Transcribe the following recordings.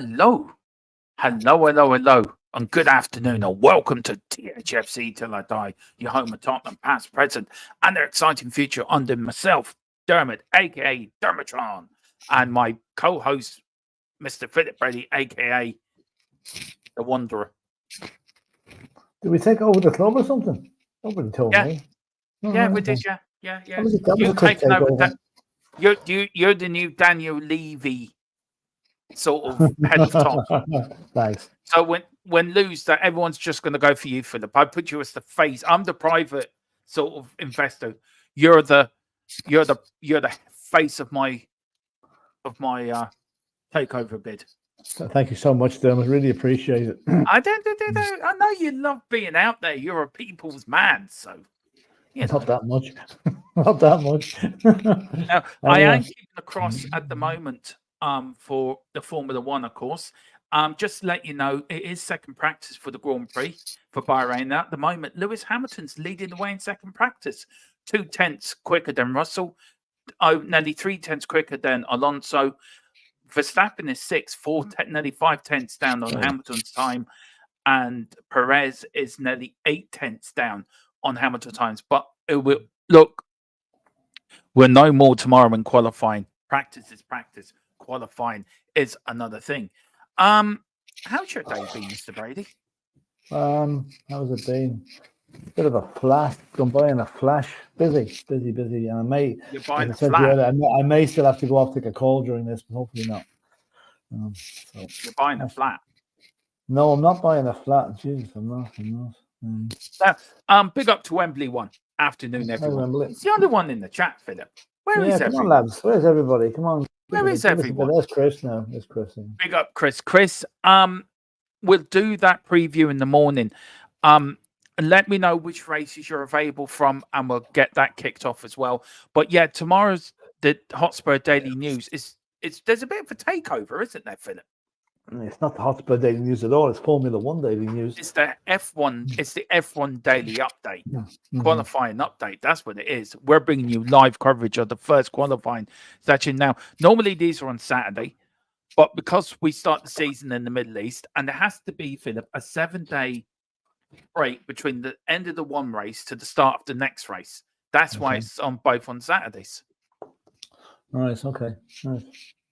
Hello, hello, and good afternoon, and welcome to Thfc Till I Die, your home of Tottenham past, present, and their exciting future under myself, Dermot, aka Dermatron, and my co-host, Mr. Philip Brady, aka the Wanderer. Did we take over the club or something? Nobody told me. Yeah, we did. Yeah. That was a You've quick taken over. takeover. You're the new Daniel Levy sort of head of top. Thanks. So when lose that, everyone's just going to go for you, Philip. I put you as the face. I'm the private sort of investor. You're the face of my takeover bid. Thank you so much, Dermot. Really appreciate it. I know you love being out there. You're a people's man, so Not that much. Not that much. Now, I am keeping across at the moment for the Formula One, of course. Just to let you know, it is second practice for the Grand Prix for Bahrain. Now, at the moment, Lewis Hamilton's leading the way in second practice, 0.2 quicker than Russell, nearly 0.3 quicker than Alonso. Verstappen is sixth, nearly 0.5 down on Hamilton's time, and Perez is nearly 0.8 down on Hamilton's times. But it will look. We'll know more tomorrow in qualifying. Practice is practice. Qualifying is another thing. How's your day been, Mr. Brady? How's it been? Bit of a flash. Gone by in a flash. Busy. And I may. You're buying a flat. I may still have to go off take a call during this, but hopefully not. You're buying a flat. No, I'm not buying a flat. Jesus, I'm not. Now, big up to Wembley one afternoon, everyone. It's the only one in the chat, Philip. Where is everyone? Come on, lads. Where's everybody? Come on. Where is everyone? There's Chris now. There's Chris. Big up, Chris. Chris, we'll do that preview in the morning. And let me know which races you're available from, and we'll get that kicked off as well. But yeah, tomorrow's the Hotspur Daily News there's a bit of a takeover, isn't there, Philip? It's not the Hotspur Daily News at all. It's Formula One Daily News. It's the F1. It's the F1 Daily Update, qualifying update. That's what it is. We're bringing you live coverage of the first qualifying session now. Normally these are on Saturday, but because we start the season in the Middle East, and there has to be, Philip, a 7-day break between the end of the one race to the start of the next race. That's why it's on both on Saturdays. Nice. Okay. Nice.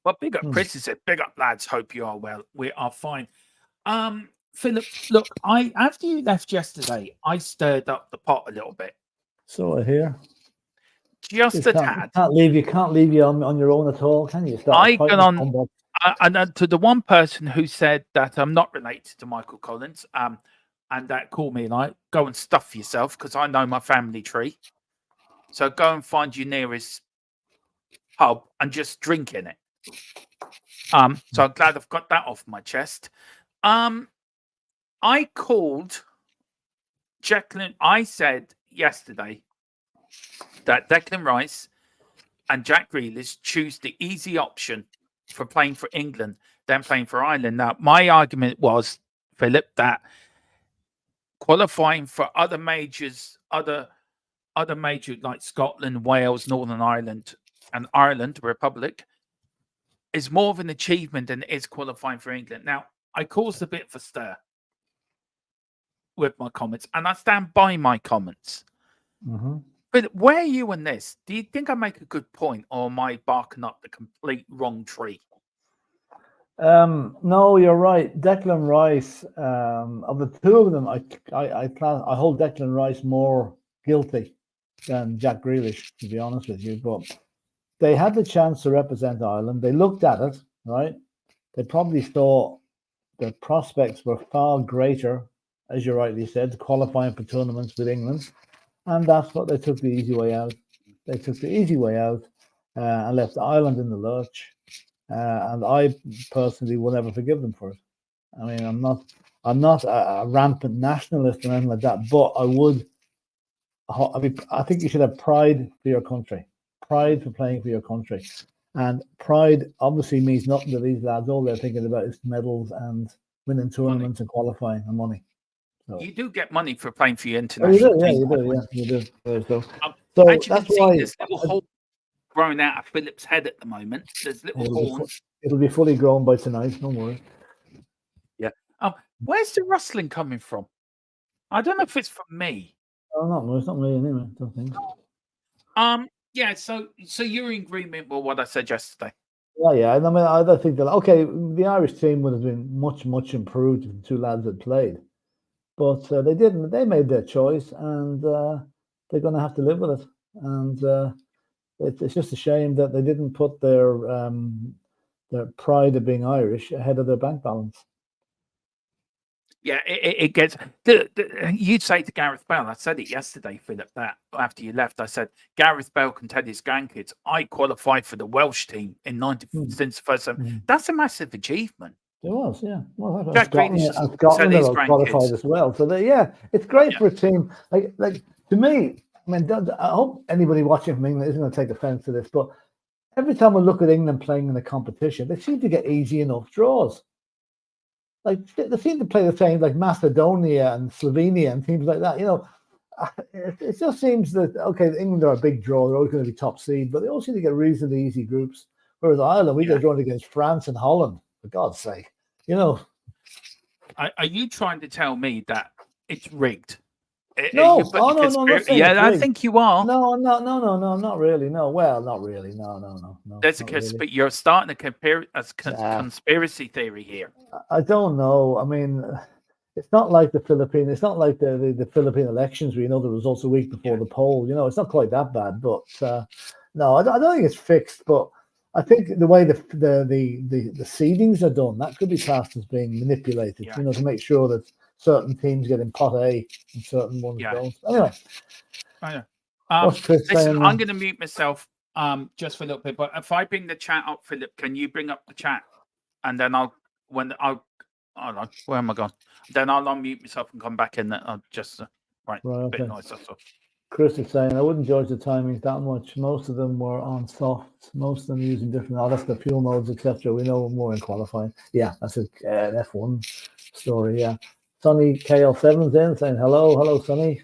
Well, big up, Chris. He said, "Big up, lads. Hope you are well. We are fine." Philip, look, after you left yesterday, I stirred up the pot a little bit. So I hear. Just a tad. Can't leave you on your own at all, can you? I got on, and to the one person who said that I'm not related to Michael Collins, and that called me like, go and stuff yourself because I know my family tree. So go and find your nearest pub and just drink in it. So I'm glad I've got that off my chest. I called Declan. I said yesterday that Declan Rice and Jack Grealish choose the easy option for playing for England than playing for Ireland. Now, my argument was, Philip, that qualifying for other majors, other major like Scotland, Wales, Northern Ireland, and Ireland, the Republic, is more of an achievement than it is qualifying for England. Now, I caused a bit of a stir with my comments, and I stand by my comments. But where are you on this? Do you think I make a good point, or am I barking up the complete wrong tree? No, you're right. Declan Rice, of the two of them, I hold Declan Rice more guilty than Jack Grealish, to be honest with you. But they had the chance to represent Ireland. They looked at it, right? They probably thought the prospects were far greater, as you rightly said, qualifying for tournaments with England. And that's what they took the easy way out. They took the easy way out and left Ireland in the lurch. And I personally will never forgive them for it. I mean, I'm not a rampant nationalist or anything like that, but I think you should have pride for your country, pride for playing for your country. And pride obviously means nothing to these lads. All they're thinking about is medals and winning tournaments and qualifying and money. So. You do get money for playing for your international team. You do. So as you can see, there's little hole growing out of Philip's head at the moment. There's little horns. It'll be fully grown by tonight. Don't worry. Where's the rustling coming from? I don't know if it's from me. Oh, not me anyway. Don't think. Yeah. So you're in agreement with what I said yesterday. Yeah. I mean, I don't think that. Okay, the Irish team would have been much improved if the two lads had played, but they didn't. They made their choice, and they're going to have to live with it. And it's just a shame that they didn't put their pride of being Irish ahead of their bank balance. Yeah, it gets. You'd say to Gareth Bale, I said it yesterday, Philip, that after you left, I said, Gareth Bale can tell his grandkids, I qualified for the Welsh team in 90 since the first time. That's a massive achievement. It was, yeah. Well, Jack Scotland his are qualified as well. So, it's great for a team. Like to me, I mean, I hope anybody watching from England isn't going to take offence to this, but every time we look at England playing in a competition, they seem to get easy enough draws. Like they seem to play the same, like Macedonia and Slovenia and teams like that. It just seems that England are a big draw; they're always going to be top seed, but they all seem to get reasonably easy groups. Whereas Ireland, we get drawn against France and Holland. For God's sake, Are you trying to tell me that it's rigged? No, no. I think you are. No, not really. No, well, not really. No. There's but you're starting a conspiracy theory here. I don't know. I mean, it's not like the Philippines. It's not like the Philippine elections where the results a week before the poll. It's not quite that bad. But no, I don't think it's fixed. But I think the way the seedings are done, that could be classed as being manipulated. To make sure that certain teams get in pot A and certain ones don't. Anyway, I know. What's Chris saying? I'm going to mute myself just for a little bit. But if I bring the chat up, Philip, can you bring up the chat? And then where am I gone? Then I'll unmute myself and come back in. I'll just a bit noise. That's all. Chris is saying, I wouldn't judge the timings that much. Most of them were on soft. Most of them using different. That's the fuel modes, etc. We know more in qualifying. Yeah, that's an F1 story. Yeah. Sonny KL7's in saying hello, Sonny.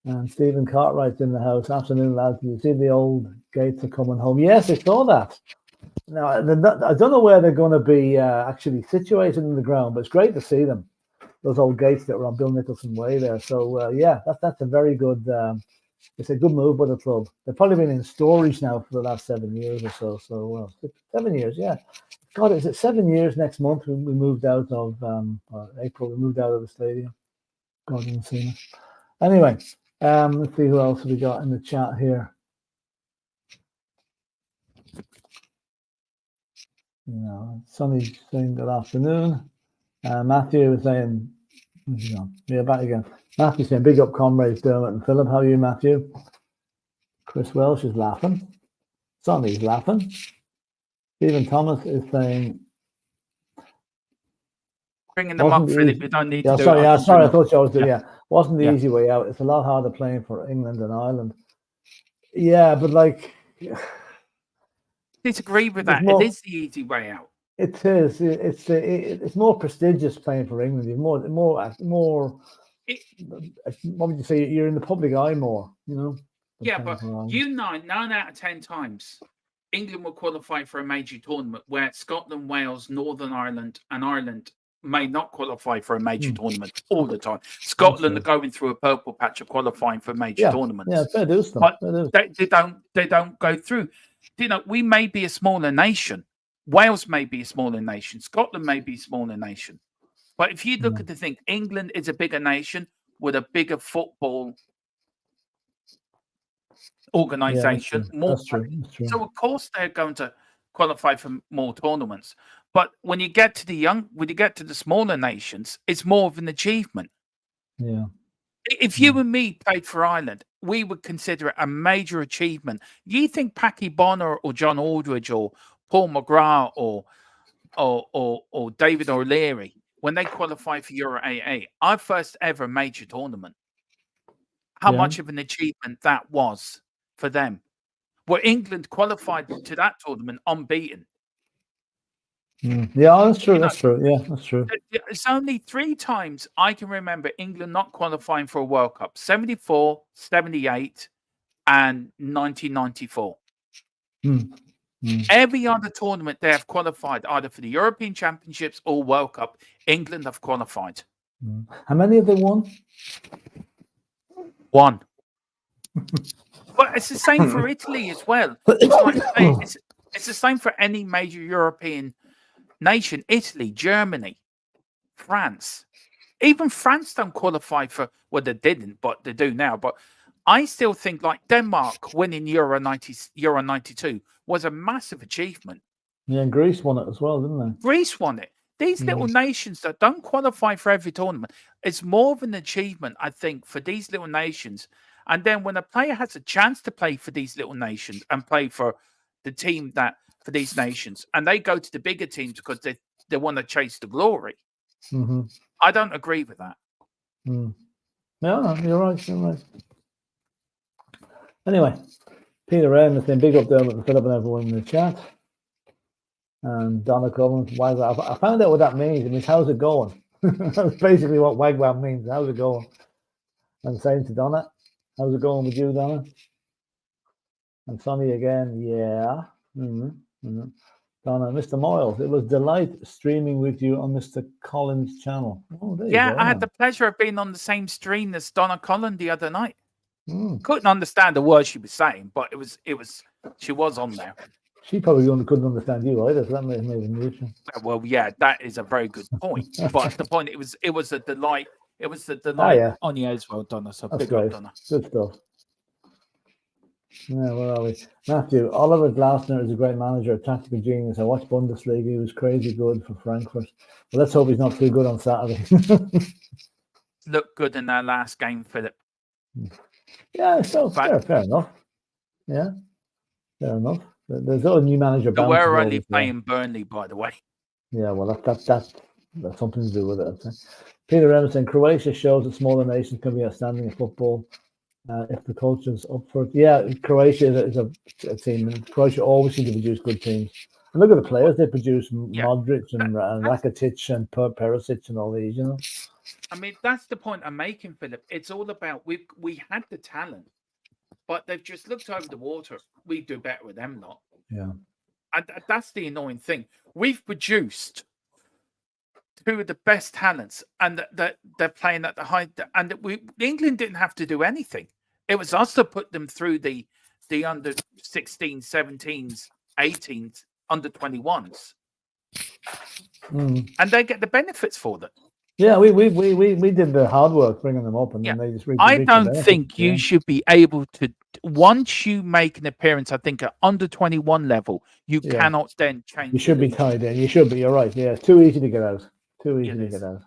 And Stephen Cartwright's in the house. Afternoon, lads. You see the old gates are coming home. Yes, I saw that. Now, I don't know where they're going to be actually situated in the ground, but it's great to see them. Those old gates that were on Bill Nicholson Way there. So, that's a very good, it's a good move by the club. They've probably been in storage now for the last 7 years or so. So, 7 years, yeah. God, is it 7 years next month? We moved out of April. We moved out of the stadium. God, didn't see it. Anyway, let's see who else we got in the chat here. Sonny's saying good afternoon. Matthew is saying, back again. Matthew saying, big up comrades Dermot and Philip. How are you, Matthew? Chris Welsh is laughing. Sonny's laughing. Stephen Thomas is saying, bringing them up, Philip. You don't need to do sorry, I thought I was doing. Wasn't the easy way out. It's a lot harder playing for England and Ireland. Yeah, but disagree with that. It is the easy way out. It is. It's more prestigious playing for England. You're more. What would you say? You're in the public eye more. Yeah, but 9 out of 10 times, England will qualify for a major tournament where Scotland, Wales, Northern Ireland, and Ireland may not qualify for a major tournament all the time. Scotland are going through a purple patch of qualifying for major tournaments. Yeah, fair dues. But they don't go through. We may be a smaller nation. Wales may be a smaller nation. Scotland may be a smaller nation. But if you look at the thing, England is a bigger nation with a bigger football organization. That's true. So of course they're going to qualify for more tournaments. But when you get to the smaller nations, it's more of an achievement. Yeah. If you and me played for Ireland, we would consider it a major achievement. You think Packy Bonner or John Aldridge or Paul McGrath or David O'Leary, when they qualify for Euro 88, our first ever major tournament, how much of an achievement that was for them? Where England qualified to that tournament unbeaten. Yeah, that's true. That's true. Yeah, that's true. It's only 3 times I can remember England not qualifying for a World Cup: 74, 78, and 1994. Every other tournament they have qualified either for the European Championships or World Cup. England have qualified. How many have they won? One. But it's the same for Italy as well. It's the same for any major European nation. Italy, Germany, France. Even France don't qualify for, well, they didn't, but they do now. But I still think like Denmark winning Euro 92 was a massive achievement. Yeah, and Greece won it as well, didn't they? Greece won it. These little nations that don't qualify for every tournament, it's more of an achievement, I think, for these little nations. And then when a player has a chance to play for these little nations and play for the team that for these nations, and they go to the bigger teams because they want to chase the glory. I don't agree with that. No, you're right. You're right. Anyway, Peter Wren has been big up there with Philip and everyone in the chat. And Donna Collins, I found out what that means. It means, how's it going? That's basically what Wagwan means. How's it going? And same to Donna. How's it going with you, Donna? And Sonny again, yeah. Donna, Mr. Moyles, it was delight streaming with you on Mr. Collins' channel. Oh, there you go, I had the pleasure of being on the same stream as Donna Collins the other night. Couldn't understand the words she was saying, but she was on there. She probably couldn't understand you either, so that made it mutual. Well, yeah, that is a very good point. But the point, it was a delight. It was a delight on you as well, Donna. So that's big great. up, Donna. Good stuff. Yeah, where are we? Matthew, Oliver Glasner is a great manager, a tactical genius. I watched Bundesliga. He was crazy good for Frankfurt. Well, let's hope he's not too good on Saturday. Looked good in that last game, Philip. Yeah, so fair enough. Yeah, fair enough. There's a new manager. They were only playing Burnley, by the way. Yeah, well, that's something to do with it. Peter Emerson, Croatia shows that smaller nations can be outstanding in football if the culture's up for it. Yeah, Croatia is a team, and Croatia always seem to produce good teams. And look at the players they produce: Modric and Rakitic and Perisic and all these. You know. I mean, that's the point I'm making, Philip. It's all about we had the talent, but they've just looked over the water. We do better with them lot. Yeah. And that's the annoying thing. We've produced two of the best talents, and that they're playing at the high. And England didn't have to do anything. It was us to put them through the under 16s, 17s, 18s, under 21s, and they get the benefits for that. Yeah, we did the hard work bringing them up, and then they just. I don't think you should be able to. Once you make an appearance, I think at under 21 level, you cannot then change. You should be tied in. You should be. You're right. Yeah, it's too easy to get out. Too easy to get out.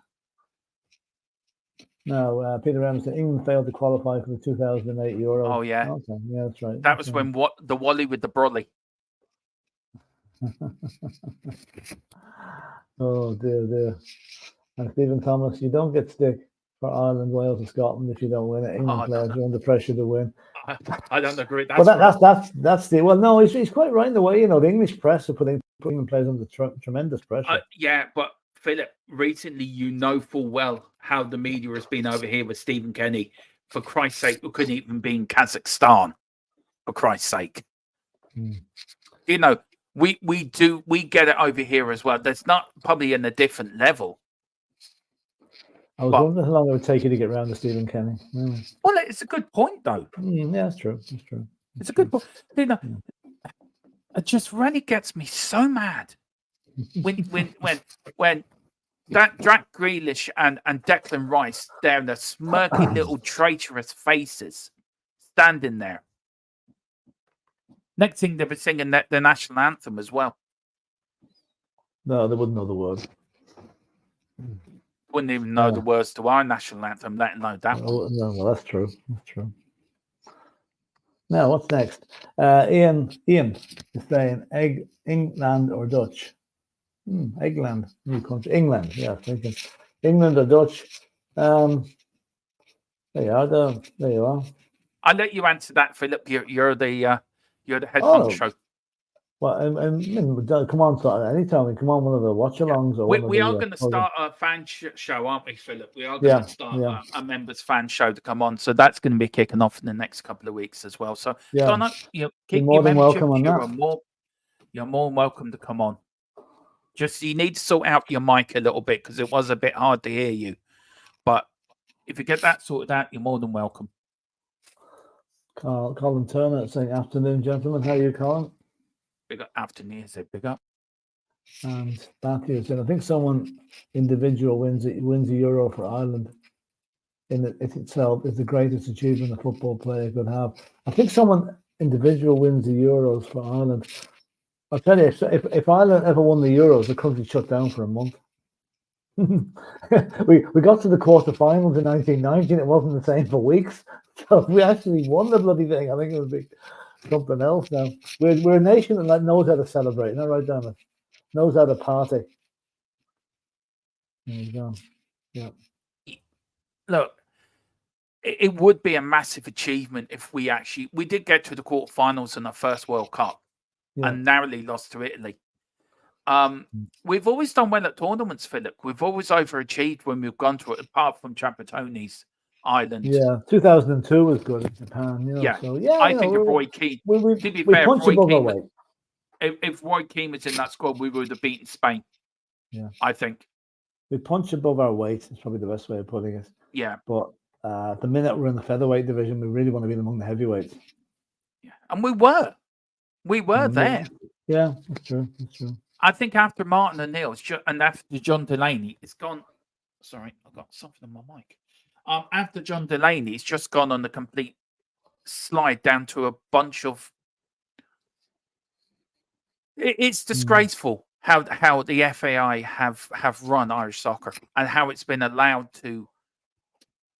No, Peter Ramsey, England failed to qualify for the 2008 Euro. Oh yeah. Okay. Yeah, that's right. That was when the Wally with the brolly. Oh dear. And Stephen Thomas, you don't get stick for Ireland, Wales, and Scotland if you don't win it. England players are under pressure to win. I don't agree. That's the well. No, he's quite right in the way. You know, the English press are putting players under tremendous pressure. Yeah, but Philip, recently you know full well how the media has been over here with Stephen Kenny. For Christ's sake, who couldn't even be in Kazakhstan. For Christ's sake, you know, we get it over here as well. That's not probably in a different level. I was wondering how long it would take you to get around to Stephen Kenny. Yeah. Well, it's a good point, though. Yeah, that's true. It's a good point. You know, it just really gets me so mad when that Jack Grealish and Declan Rice, they're the smirky little traitorous faces standing there. Next thing, they were singing the national anthem as well. No, they wouldn't know the words. Wouldn't even know the words to our national anthem, let alone that one. No, well, that's true. Now, what's next? Ian is saying England or Dutch. England, new country. England, yeah, thinking England or Dutch. There you are. I'll let you answer that, Philip. You're the head honcho. Well, I mean, come on, anytime. Come on, one of the watch-alongs. Or we are going to start a fan show, aren't we, Philip? We are going to start a members fan show to come on. So that's going to be kicking off in the next couple of weeks as well. So, Donna, you're more than welcome on that. you're more than welcome to come on. Just you need to sort out your mic a little bit because it was a bit hard to hear you. But if you get that sorted out, you're more than welcome. Colin Turner saying, afternoon, gentlemen. How are you, Colin? Big up afternoon, say big up. And Matthew said, I think someone individual wins a Euro for Ireland. In it itself is the greatest achievement a football player could have. I think someone individual wins the Euros for Ireland. I'll tell you, if Ireland ever won the Euros, the country shut down for a month. we got to the quarterfinals in 1990, and it wasn't the same for weeks. So if we actually won the bloody thing, I think it would be something else now. We're a nation that knows how to celebrate. Isn't that right, Dermot? Knows how to party. There you go. Yeah. Look, it would be a massive achievement if we did get to the quarterfinals in our first World Cup and narrowly lost to Italy. We've always done well at tournaments, Philip. We've always overachieved when we've gone to it, apart from Trapattoni's Island. Yeah, 2002 was good in Japan. You know, Yeah, so yeah, I think if Roy Keane, to be fair, if Roy Keane was in that squad, we would have beaten Spain. Yeah, I think we punch above our weight. Is probably the best way of putting it. Yeah, but the minute we're in the featherweight division, we really want to be among the heavyweights. Yeah, and we were there. Yeah, that's true. That's true. I think after Martin O'Neill and after John Delaney, it's gone. Sorry, I've got something on my mic. After John Delaney, it's just gone on the complete slide down to a bunch of. It's disgraceful how the FAI have run Irish soccer and how it's been allowed to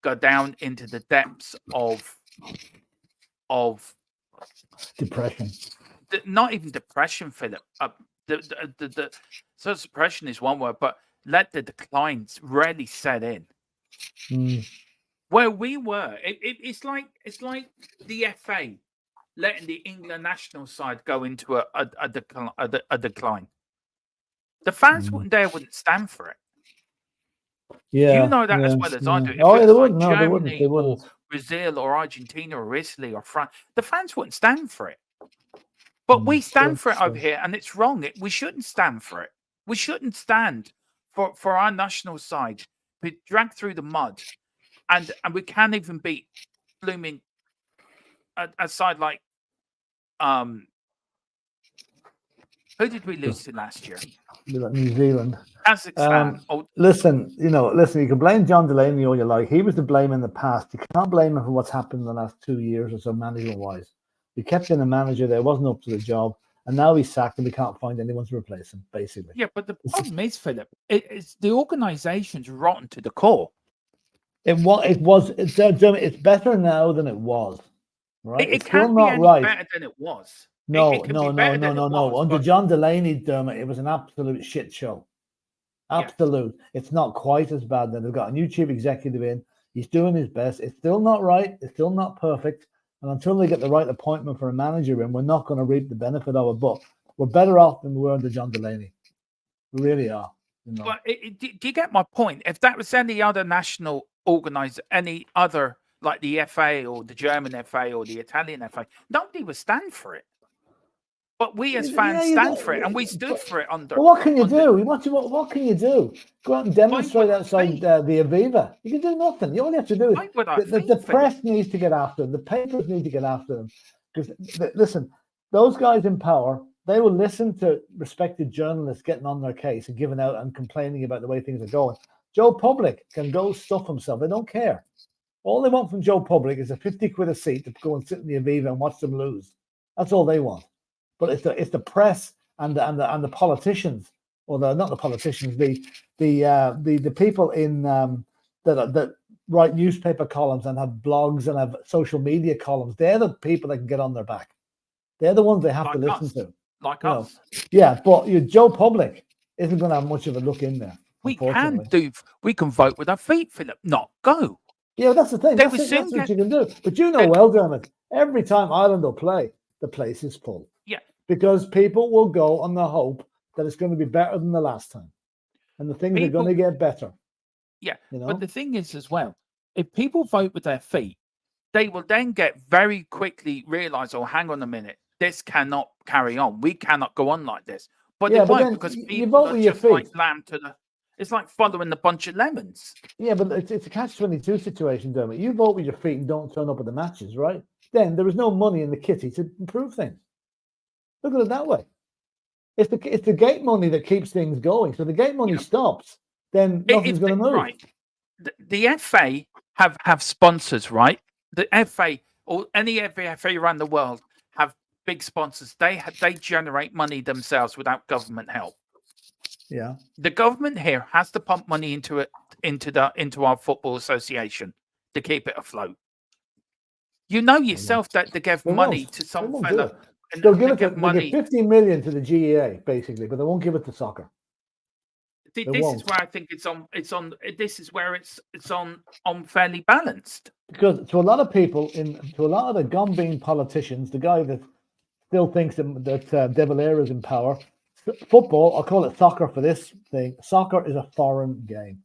go down into the depths of depression. Not even depression, Philip. So depression is one word, but let the declines really set in. Where we were, it's like the FA letting the England national side go into a decline. The fans wouldn't stand for it. Yeah, you know that as well as I do. If they wouldn't. Like Germany, they wouldn't. Or Brazil or Argentina or Italy or France, the fans wouldn't stand for it. But we stand for it over here, and it's wrong. We shouldn't stand for it. We shouldn't stand for our national side to be dragged through the mud, and we can't even beat blooming a side like who did we lose to last year? New Zealand. Kazakhstan. Listen, you can blame John Delaney all you like. He was to blame in the past. You can't blame him for what's happened in the last 2 years or so, management-wise. We kept in a manager that wasn't up to the job, and now he's sacked, and we can't find anyone to replace him, basically. Yeah, but the problem is, Philip, it's the organisation's rotten to the core. It's better now than it was, right? It can't be any better than it was. No. Under John Delaney, Dermot, it was an absolute shit show. Absolute. Yeah. It's not quite as bad. Then they've got a new chief executive in. He's doing his best. It's still not right. It's still not perfect. And until they get the right appointment for a manager in, we're not going to reap the benefit of it. But we're better off than we were under John Delaney. We really are. But do you get my point? If that was any other national organizer, any other, like the FA or the German FA or the Italian FA, nobody would stand for it. But we as fans stand for it, and we stood for it under. Well, what can you do? What can you do? Go out and demonstrate outside the Aviva. You can do nothing. All you have to do is the press needs to get after them. The papers need to get after them. Because listen, those guys in power, they will listen to respected journalists getting on their case and giving out and complaining about the way things are going. Joe Public can go stuff himself. They don't care. All they want from Joe Public is a 50 quid a seat to go and sit in the Aviva and watch them lose. That's all they want. But it's the press and the politicians, or not the politicians, the people in that write newspaper columns and have blogs and have social media columns. They're the people that can get on their back. They're the ones they have to listen to. Like us. Yeah, but Joe Public isn't going to have much of a look in there. We can vote with our feet, Philip, not go. Yeah, that's the thing. That's what you can do. But well, Dermot, every time Ireland will play, the place is full. Yeah. Because people will go on the hope that it's going to be better than the last time. And the things are going to get better. Yeah. But the thing is as well, if people vote with their feet, they will then get very quickly realize, hang on a minute, this cannot carry on. We cannot go on like this. But Yeah, it but won't then because you people vote are with your just like feet. lamb to the. It's like following the bunch of lemons. Yeah, but it's a catch-22 situation, Dermot. You vote with your feet and don't turn up at the matches, right? Then there is no money in the kitty to improve things. Look at it that way. It's the gate money that keeps things going. So the gate money stops, then nothing's going to move. Right. The FA have sponsors, right? The FA or any FA around the world have big sponsors. They generate money themselves without government help. Yeah. The government here has to pump money into our football association to keep it afloat. You know yourself that they give money to some fella. They'll give 15 million to the GEA basically, but they won't give it to soccer. This is where I think it's on. This is where it's unfairly balanced. Because to a lot of people, to a lot of the gum-bean politicians, the guy that still thinks that De Valera is in power, football, I'll call it soccer for this thing. Soccer is a foreign game.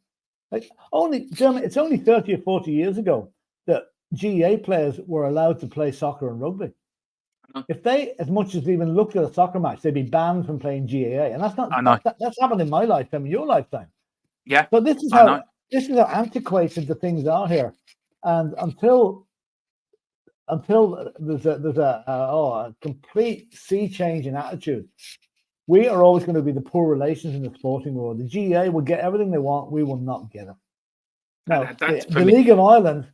Like it's only 30 or 40 years ago that GEA players were allowed to play soccer and rugby. If they, as much as even looked at a soccer match, they'd be banned from playing GAA, and that's happened in my lifetime, in your lifetime. Yeah. So this is how antiquated the things are here, and until there's a complete sea change in attitude, we are always going to be the poor relations in the sporting world. The GAA will get everything they want; we will not get it. Now, the League of Ireland,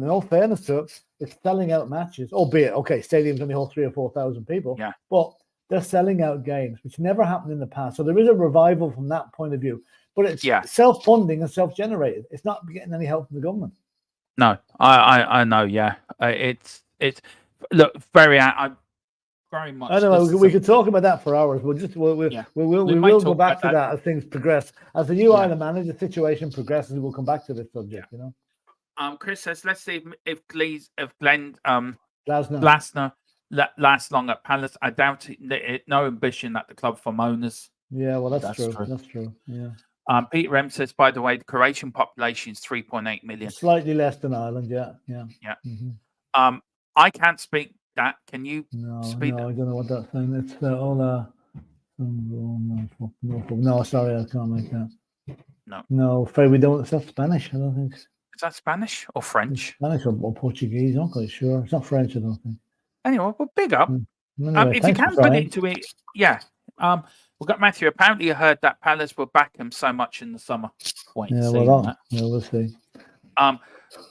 in all fairness to it, is selling out matches, albeit, stadiums only hold 3,000 or 4,000 people, but they're selling out games, which never happened in the past. So there is a revival from that point of view, but it's self-funding and self-generated. It's not getting any help from the government. No, I know, yeah. It's look, very much. I know we could talk about that for hours. We will go back to that as things progress. As the new Ireland manager situation progresses, we'll come back to this subject. You know. Chris says, let's see if Glenn Glasner lasts long at Palace. I doubt it. No ambition at the club from owners. Yeah, well, that's true. That's true. Yeah. Peter M says, by the way, the Croatian population is 3.8 million. Slightly less than Ireland. Yeah. Mm-hmm. I can't speak that. Can you speak? No, I don't know what that thing. It's all. No, sorry, I can't make that. No, afraid we don't. Is that Spanish? I don't think. Is that Spanish or French? It's Spanish or Portuguese? I'm not quite sure. It's not French, I don't think. Anyway, well, big up. Anyway, if you can put it into it, we've got Matthew. Apparently, I heard that Palace will back him so much in the summer. We'll see.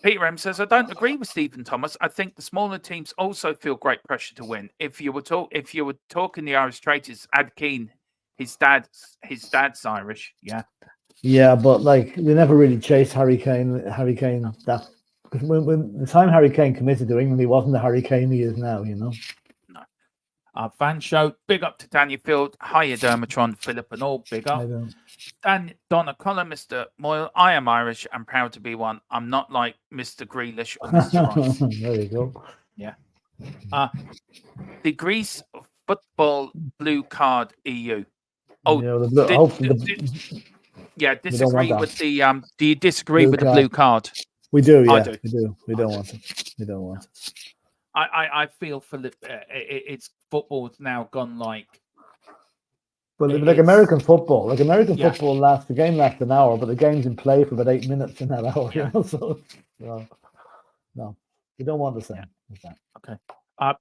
Peter M says, I don't agree with Stephen Thomas. I think the smaller teams also feel great pressure to win. If you were talking the Irish traitors, Ad Keane, his dad's Irish, Yeah, but like they never really chased Harry Kane. That because when the time Harry Kane committed to England, he wasn't the Harry Kane he is now. You know. No. Fan show. Big up to Daniel Field. Hiya, Dermatron, Philip, and all. Big up. Donna Collar, Mr. Moyle. I am Irish and proud to be one. I'm not like Mr. Grealish or Mr. Rice. There you go. Yeah. The Greece football blue card EU. Oh, disagree with the. Do you disagree with the blue card? We do. Yeah, I do. We do. We don't want it. We don't want it. I feel for it's football's now gone like. Well, like American football. Football the game lasts an hour, but the game's in play for about 8 minutes in that hour. Yeah. You know? So, no, we don't want the same. Yeah. Okay.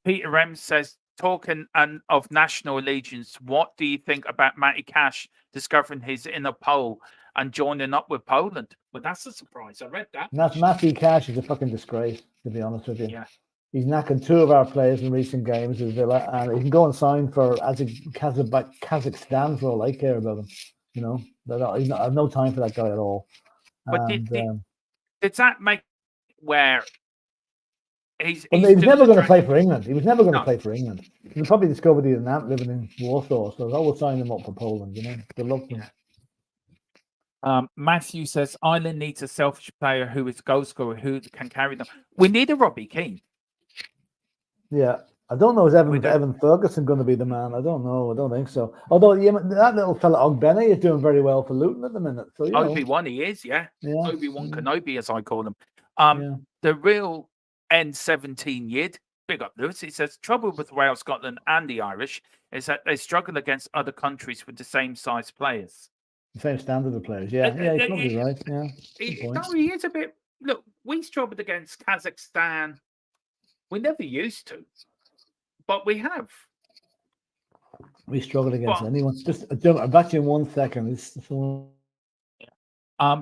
Peter M says, talking of national allegiance, what do you think about Matty Cash discovering his inner Pole and joining up with Poland? But that's a surprise. I read that. Matty Cash is a fucking disgrace, to be honest with you. Yeah. He's knacking 2 of our players in recent games with Villa, and he can go and sign for Kazakhstan for all I care about him. You know, I have no time for that guy at all. But did that make where he's he was never going to play for England. He was never going to play for England. He probably discovered he was living in Warsaw, so I will sign him up for Poland. You know, good luck to him. Matthew says Ireland needs a selfish player who is goal scorer who can carry them. We need a Robbie Keane. Yeah, I don't know. Is Evan Ferguson going to be the man? I don't know. I don't think so. Although that little fella Ogbene is doing very well for Luton at the minute. So Obi-Wan, he is, Obi-Wan Kenobi, as I call him. The real N17 Yid big up Lewis. He says, trouble with Wales, Scotland, and the Irish is that they struggle against other countries with the same size players. The same standard of players. Yeah, he's probably right. Yeah. No, he is a bit. Look, we struggled against Kazakhstan. We never used to, but we have. We struggled against anyone. Just back to you in 1 second.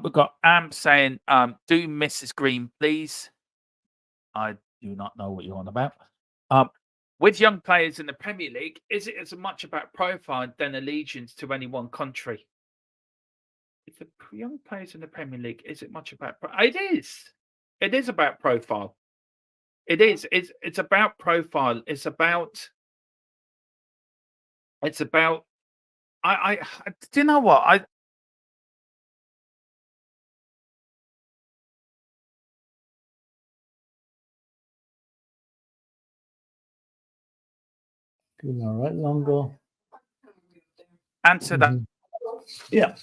We've got Amp saying, do Mrs. Green, please. I do not know what you're on about. With young players in the Premier League, is it as much about profile than allegiance to any one country? If the young players in the Premier League, is it much about? It is. It is about profile. It is. It's about profile. It's about. I do you know what All right, Longo. Answer that. Yeah.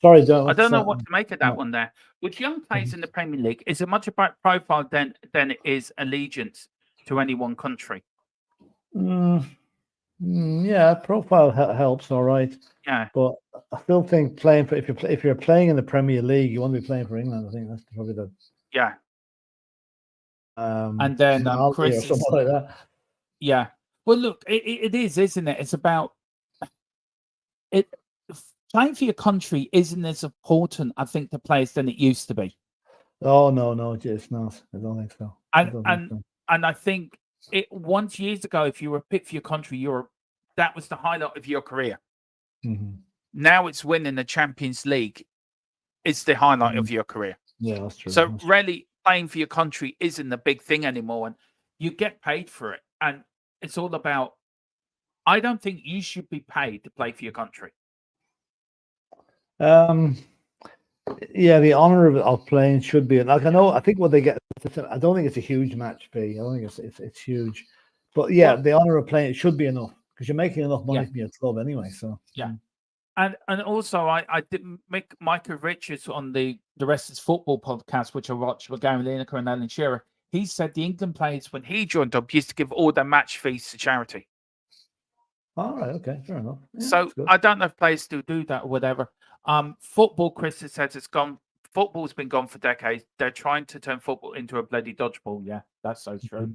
Sorry, John. I don't know what to make of that one there. With young players in the Premier League, is it much about profile than it is allegiance to any one country? Yeah, profile helps, all right. Yeah, but I still think playing for if you're playing in the Premier League, you want to be playing for England. I think that's probably the and then Chris or something like that. Yeah. Well, look, it is, isn't it? It's about it. Playing for your country isn't as important, I think, to players than it used to be. Oh no, it's not. I don't think so. And I think once years ago, if you were picked for your country, that was the highlight of your career. Mm-hmm. Now it's winning the Champions League. It's the highlight of your career. Yeah, that's true. So really, playing for your country isn't the big thing anymore, and you get paid for it. And it's all about. I don't think you should be paid to play for your country. Yeah, the honor of playing should be like I think what they get. I don't think it's a huge match fee. I don't think it's huge, but yeah, the honor of playing it should be enough because you're making enough money from your club anyway. So yeah, and also I did make Micah Richards on the Rest is Football podcast, which I watched with Gary Lineker and Alan Shearer. He said the England players when he joined up used to give all their match fees to charity. All right, okay, fair enough. Yeah, so I don't know if players still do that or whatever. Football, Chris says it's gone. Football's been gone for decades. They're trying to turn football into a bloody dodgeball. Yeah, that's so true.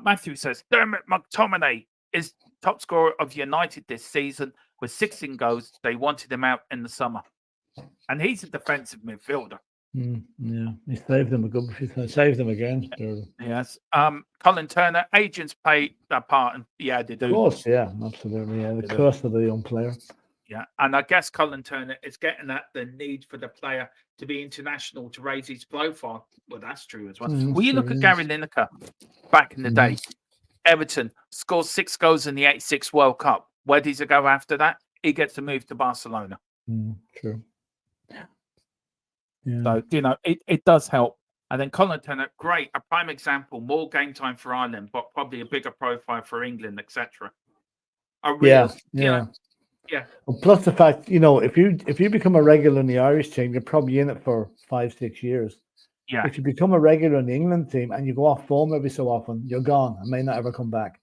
Matthew says Dermot McTominay is top scorer of United this season with 16 goals. They wanted him out in the summer, and he's a defensive midfielder. Yeah, he saved them saved them again. Yes. Colin Turner, agents play that part, and yeah, they do. Of course, yeah, absolutely. Yeah, the curse of the young player. Yeah, and I guess Colin Turner is getting at the need for the player to be international to raise his profile. Well, that's true as well. You look at Gary Lineker back in the day. Everton scores 6 goals in the '86 World Cup. Where does he go after that? He gets to move to Barcelona. True. Yeah. So, it does help. And then Colin Turner, great, a prime example, more game time for Ireland, but probably a bigger profile for England, etc. Yeah. Well, plus the fact, if you become a regular in the Irish team, you're probably in it for 5-6 years. Yeah. If you become a regular in the England team and you go off form every so often, you're gone and may not ever come back.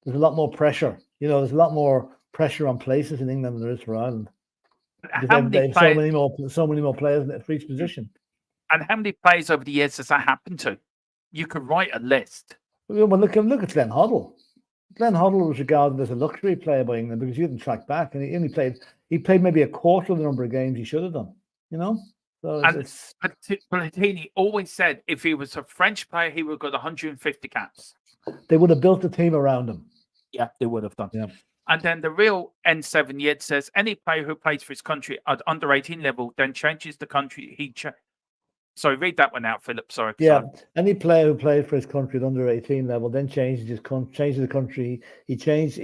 There's a lot more pressure. There's a lot more pressure on places in England than there is for Ireland. They have so many more players for each position. And how many players over the years has that happened to? You could write a list. Well, look at Glenn Hoddle. Glenn Hoddle was regarded as a luxury player by England because he didn't track back, and he played maybe a quarter of the number of games he should have done. So Platini always said if he was a French player, he would have got 150 caps. They would have built a team around him. Yeah, they would have done. Yeah. And then the real N7 yet says any player who plays for his country at under 18 level then changes the country Sorry, read that one out, Philip. Sorry. Yeah, any player who played for his country at under 18 level then changes the country. He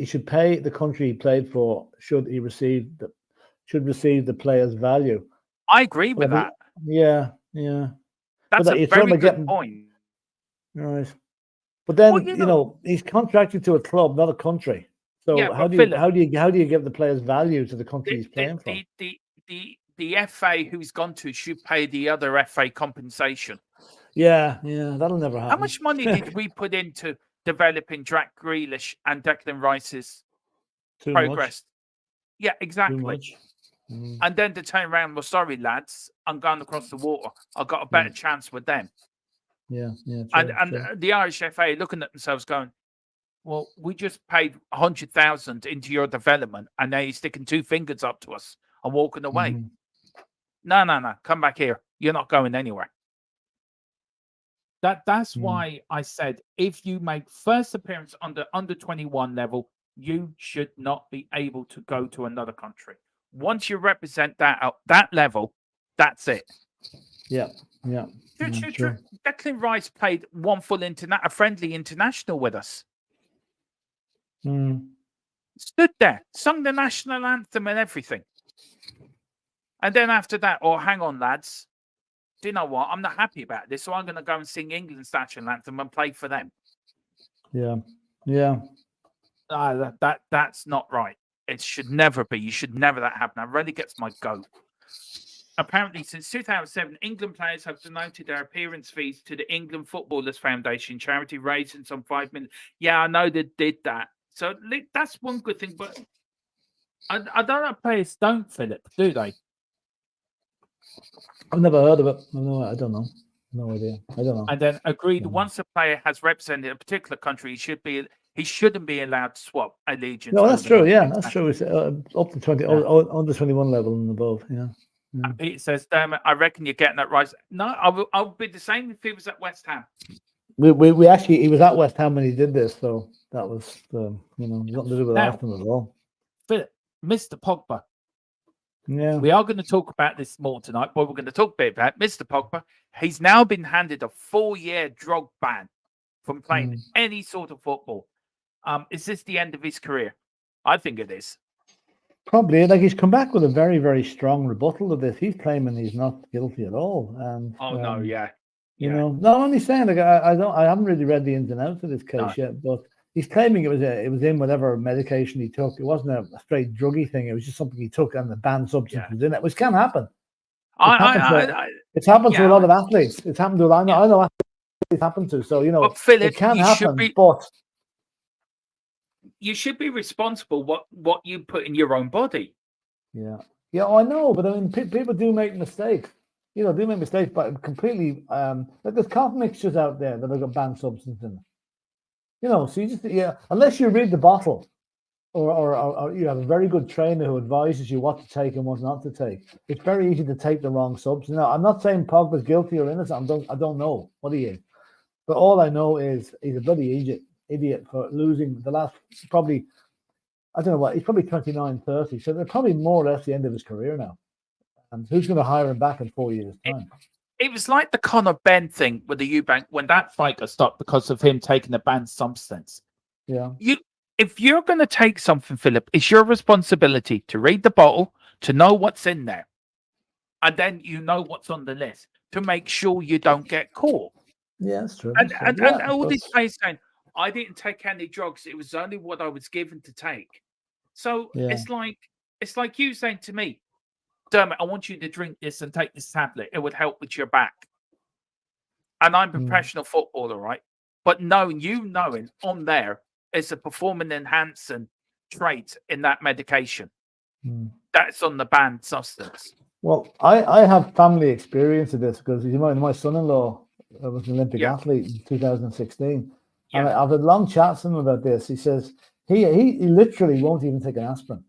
should pay the country he played for. Should receive the player's value. I agree with that. Yeah. That's a very good point. Right, but then he's contracted to a club, not a country. So how do you give the players value to the country he's playing for? The FA who's gone to should pay the other FA compensation. Yeah, that'll never happen. How much money did we put into developing Jack Grealish and Declan Rice's Too progress? Yeah, much. Too exactly. much. And then to turn around, well, sorry, lads, I'm going across the water. I've got a better chance with them. Yeah. And the Irish FA looking at themselves going, well, we just paid 100,000 into your development, and now you're sticking two fingers up to us and walking away. No. Come back here. You're not going anywhere. That's why I said if you make first appearance on the under 21 level, you should not be able to go to another country. Once you represent that level, that's it. Yeah. True. Declan Rice played one full a friendly international with us. Stood there, sung the national anthem and everything. And then after that, hang on, lads. Do you know what? I'm not happy about this, so I'm going to go and sing England's national anthem and play for them. Yeah. That's not right. It should never be. You should never that happen. That really gets my goat. Apparently, since 2007, England players have donated their appearance fees to the England Footballers Foundation charity, raising some $5 million. Yeah, I know they did that. So that's one good thing. But I don't know if players don't, Philip, do they? I've never heard of it. No, I don't know. No idea. I don't know. And then agreed, once a player has represented a particular country, he shouldn't be allowed to swap allegiance. No, that's true. Yeah, that's true. It's up to 20, under 21 level and above. Yeah. And Pete says, "Damn it, I reckon you're getting that right." No, I would be the same if he was at West Ham. We actually, he was at West Ham when he did this, so that was nothing to do with Arsenal at all. Philip, Mr. Pogba. Yeah, we are going to talk about this more tonight, but we're going to talk a bit about Mr. Pogba. He's now been handed a 4-year drug ban from playing any sort of football. Is this the end of his career? I think it is. Probably. Like, he's come back with a very, very strong rebuttal of this. He's claiming he's not guilty at all. And you know, no, I'm only saying, like, I haven't really read the ins and outs of this case yet, but he's claiming it was in whatever medication he took. It wasn't a straight druggy thing. It was just something he took, and the banned substance was in it, which can happen. It's happened to a lot of athletes. It's happened to I know athletes it's happened to. So, but Philip, it can happen. But you should be responsible what you put in your own body. Yeah, I know, but I mean, people do make mistakes. Do make mistakes, but completely. There's cough mixtures out there that have got banned substance in it. So you just unless you read the bottle, or you have a very good trainer who advises you what to take and what not to take. It's very easy to take the wrong substance. Now, I'm not saying Pogba's guilty or innocent. I don't know what he is, but all I know is he's a bloody idiot for losing the last probably. I don't know what he's probably 29, 30. So they're probably more or less the end of his career now. And who's going to hire him back in 4 years' time? It was like the Conor Benn thing with the Eubank when that fight got stopped because of him taking a banned substance. Yeah. If you're going to take something, Philip, it's your responsibility to read the bottle, to know what's in there, and then you know what's on the list to make sure you don't get caught. Yeah, that's true. And all these players saying, I didn't take any drugs. It was only what I was given to take. So it's like you saying to me, Dermot, I want you to drink this and take this tablet. It would help with your back. And I'm a professional footballer, right? But knowing on there is a performance enhancing trait in that medication. That's on the banned substance. Well, I have family experience of this because my son-in-law was an Olympic athlete in 2016. And I've had long chats with him about this. He says he literally won't even take an aspirin.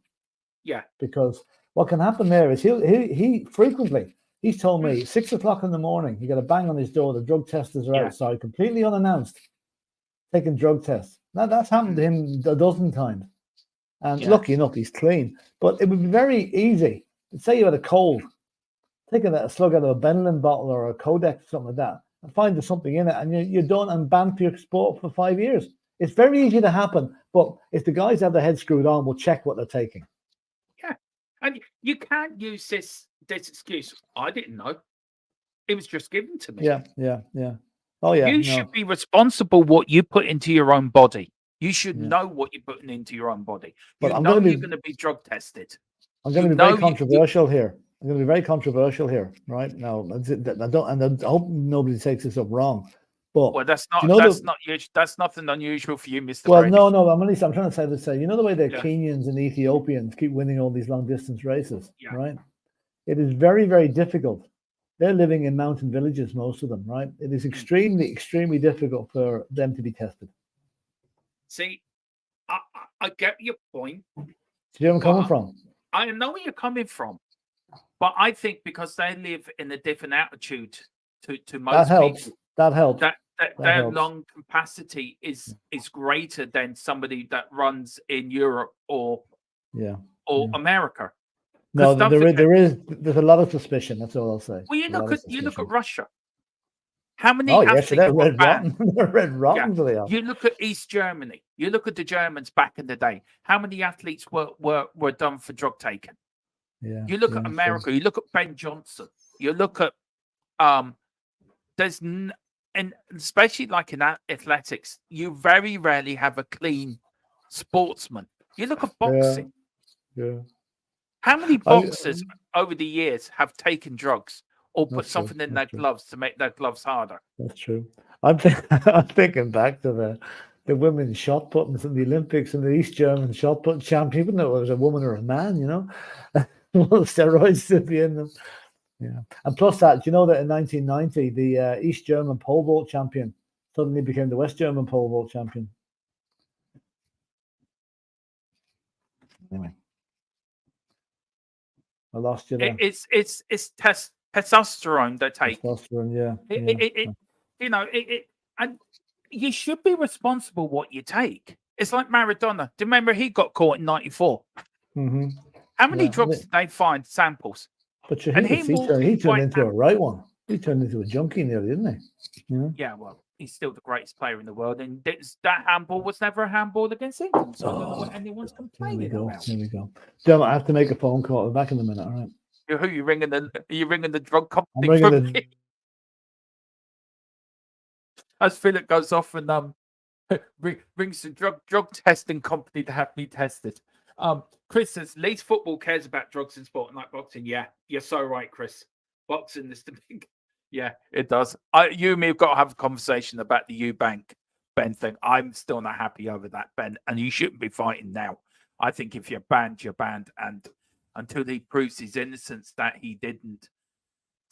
Yeah. Because what can happen there is he frequently, he's told me 6 o'clock in the morning, he got a bang on his door. The drug testers are outside, completely unannounced, taking drug tests. Now that's happened to him a dozen times. And lucky enough, he's clean. But it would be very easy. Say you had a cold, taking a slug out of a Benylin bottle or a Codex or something like that, and find there's something in it, and you're done and banned for your sport for 5 years. It's very easy to happen, but if the guys have their head screwed on, we'll check what they're taking. Yeah, and you can't use this excuse. I didn't know. It was just given to me. Yeah. Oh yeah. You should be responsible what you put into your own body. You should know what you're putting into your own body. But you're going to be drug tested. I'm going to be very controversial here. I'm going to be very controversial here, right? Now, I don't, and I hope nobody takes this up wrong. But Well, that's you not know that's not usual. That's nothing unusual for you, Mr. well, Brady. no. I'm trying to say, you know the way the Yeah. Kenyans and Ethiopians keep winning all these long distance races, Yeah. right? It is very, very difficult. They're living in mountain villages, most of them, right? It is extremely, extremely difficult for them to be tested. See, I get your point. Do you know where I'm coming from? I know where you're coming from, but I think because they live in a different altitude to most That helps. people, That helps. that their helps. lung capacity is greater than somebody that runs in Europe or America. No, there's a lot of suspicion. That's all I'll say. Well, you look at Russia. How many Oh athletes yes, they're were red rotten. banned? They're red rotten. Yeah. You look at East Germany. You look at the Germans back in the day. How many athletes were done for drug taking? Yeah. You look at America. True. You look at Ben Johnson. You look at and especially like in athletics, you very rarely have a clean sportsman. You look at boxing. Yeah. How many boxers over the years have taken drugs or put something in their gloves to make their gloves harder? That's true. I'm thinking back to the women's shot puttings in the Olympics and the East German shot put champion, even though it was a woman or a man, you know, steroids to be in them. Yeah, and plus that, you know that in 1990, the East German pole vault champion suddenly became the West German pole vault champion. Anyway, I lost you there. It's testosterone they take. Testosterone, and you should be responsible what you take. It's like Maradona. Do you remember he got caught in '94? Mm-hmm. How many drugs did they find samples? But he turned into a right one. He turned into a junkie nearly, didn't he? Yeah, well, he's still the greatest player in the world, and that handball was never a handball against England. So I don't know what anyone's complaining about. Here we go. John, I have to make a phone call. I'll be back in a minute. All right. Who you ringing? You ringing the drug company? I'm ringing As Philip goes off and rings the drug testing company to have me tested. Chris says, least football cares about drugs in sport, like boxing. Yeah, you're so right, Chris. Boxing is the big. Yeah, it does. You and me have got to have a conversation about the Eubank Ben thing. I'm still not happy over that, Ben, and you shouldn't be fighting now. I think if you're banned, you're banned, and until he proves his innocence that he didn't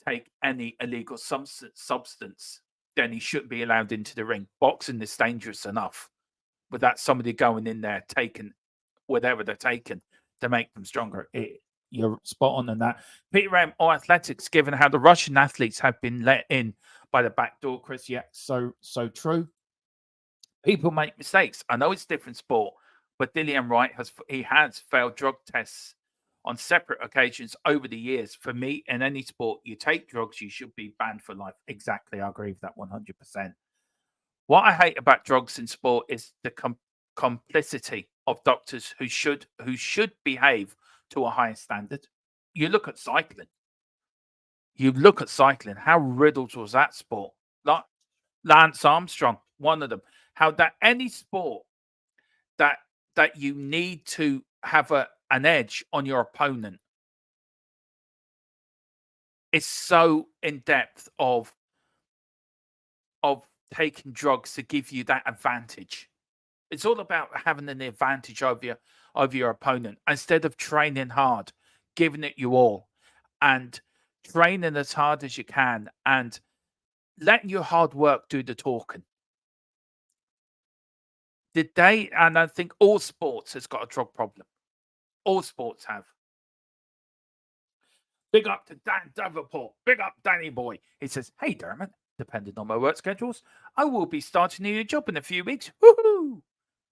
take any illegal substance, then he shouldn't be allowed into the ring. Boxing is dangerous enough without somebody going in there taking whatever they're taking to make them stronger. You're spot on that. Peter M, or athletics, given how the Russian athletes have been let in by the back door, Chris. Yeah, so true. People make mistakes. I know it's different sport, but Dillian Wright has failed drug tests on separate occasions over the years. For me, in any sport, you take drugs, you should be banned for life. Exactly, I agree with that 100%. What I hate about drugs in sport is the complicity of doctors who should behave to a higher standard. You look at cycling. How riddled was that sport? Like Lance Armstrong, one of them. How that any sport that you need to have an edge on your opponent is so in depth of taking drugs to give you that advantage. It's all about having an advantage over your opponent instead of training hard, giving it you all, and training as hard as you can and letting your hard work do the talking. And I think all sports has got a drug problem. All sports have. Big up to Dan Davenport. Big up Danny Boy. He says, hey, Dermot, depending on my work schedules, I will be starting a new job in a few weeks. Woohoo!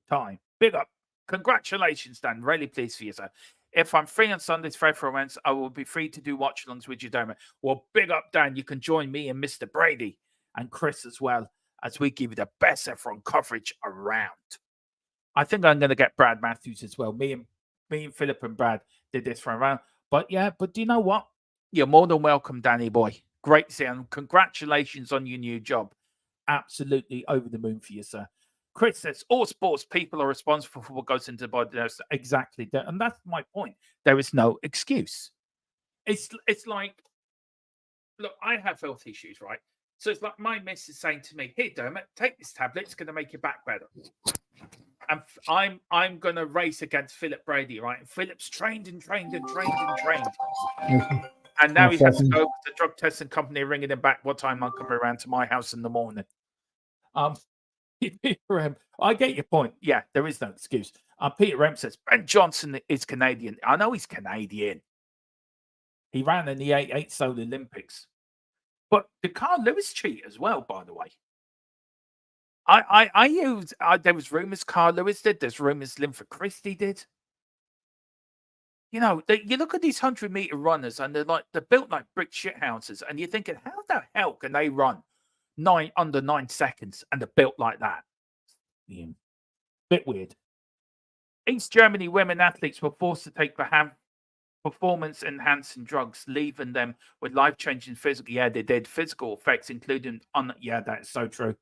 Time. Big up. Congratulations, Dan. Really pleased for you, sir. If I'm free on Sundays for events, I will be free to do watch-alongs with you, Dermot. Well, big up, Dan. You can join me and Mr. Brady and Chris as well as we give you the best F1 coverage around. I think I'm going to get Brad Matthews as well. Me and Philip and Brad did this for a round. But do you know what? You're more than welcome, Danny Boy. Great to see you. Congratulations on your new job. Absolutely over the moon for you, sir. Chris says, all sports people are responsible for what goes into the body. Exactly. And that's my point. There is no excuse. It's like, look, I have health issues, right? So it's like my miss is saying to me, "Here, Dermot, take this tablet. It's going to make your back better." And I'm going to race against Philip Brady, right? And Philip's trained and trained and trained and trained, and now he has to go to the drug testing company ringing him back. What time I'm coming around to my house in the morning? Peter M, I get your point. Yeah, there is no excuse. Peter M says Ben Johnson is Canadian. I know he's Canadian. He ran in the 88 Seoul Olympics. But did Carl Lewis cheat as well, by the way? There was rumors Carl Lewis did. There's rumors Linford Christie did. You know, you look at these 100-meter runners, and they're built like brick shithouses, and you're thinking, how the hell can they run under 9 seconds and they're built like that? Yeah. Bit weird. East Germany women athletes were forced to take performance-enhancing drugs, leaving them with life-changing physical. Yeah, they did. Physical effects, including yeah, that's so true.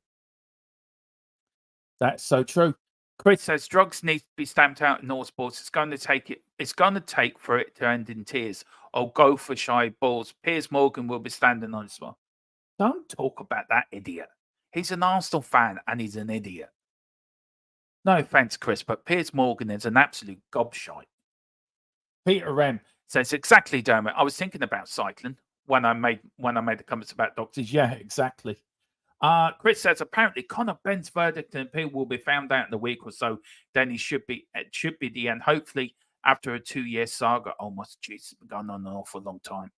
That's so true. Chris says drugs need to be stamped out in all sports. It's going to take for it to end in tears. Or go for shy balls. Piers Morgan will be standing on his well. Don't talk about that idiot. He's an Arsenal fan and he's an idiot. No offense, Chris, but Piers Morgan is an absolute gobshite. Peter M says exactly, Dermot. I was thinking about cycling when I made the comments about doctors. Yeah, exactly. Chris says apparently Conor Benn's verdict and appeal will be found out in a week or so. Then it should be the end. Hopefully, after a 2-year saga. Almost, jeez, it's been going on an awful long time.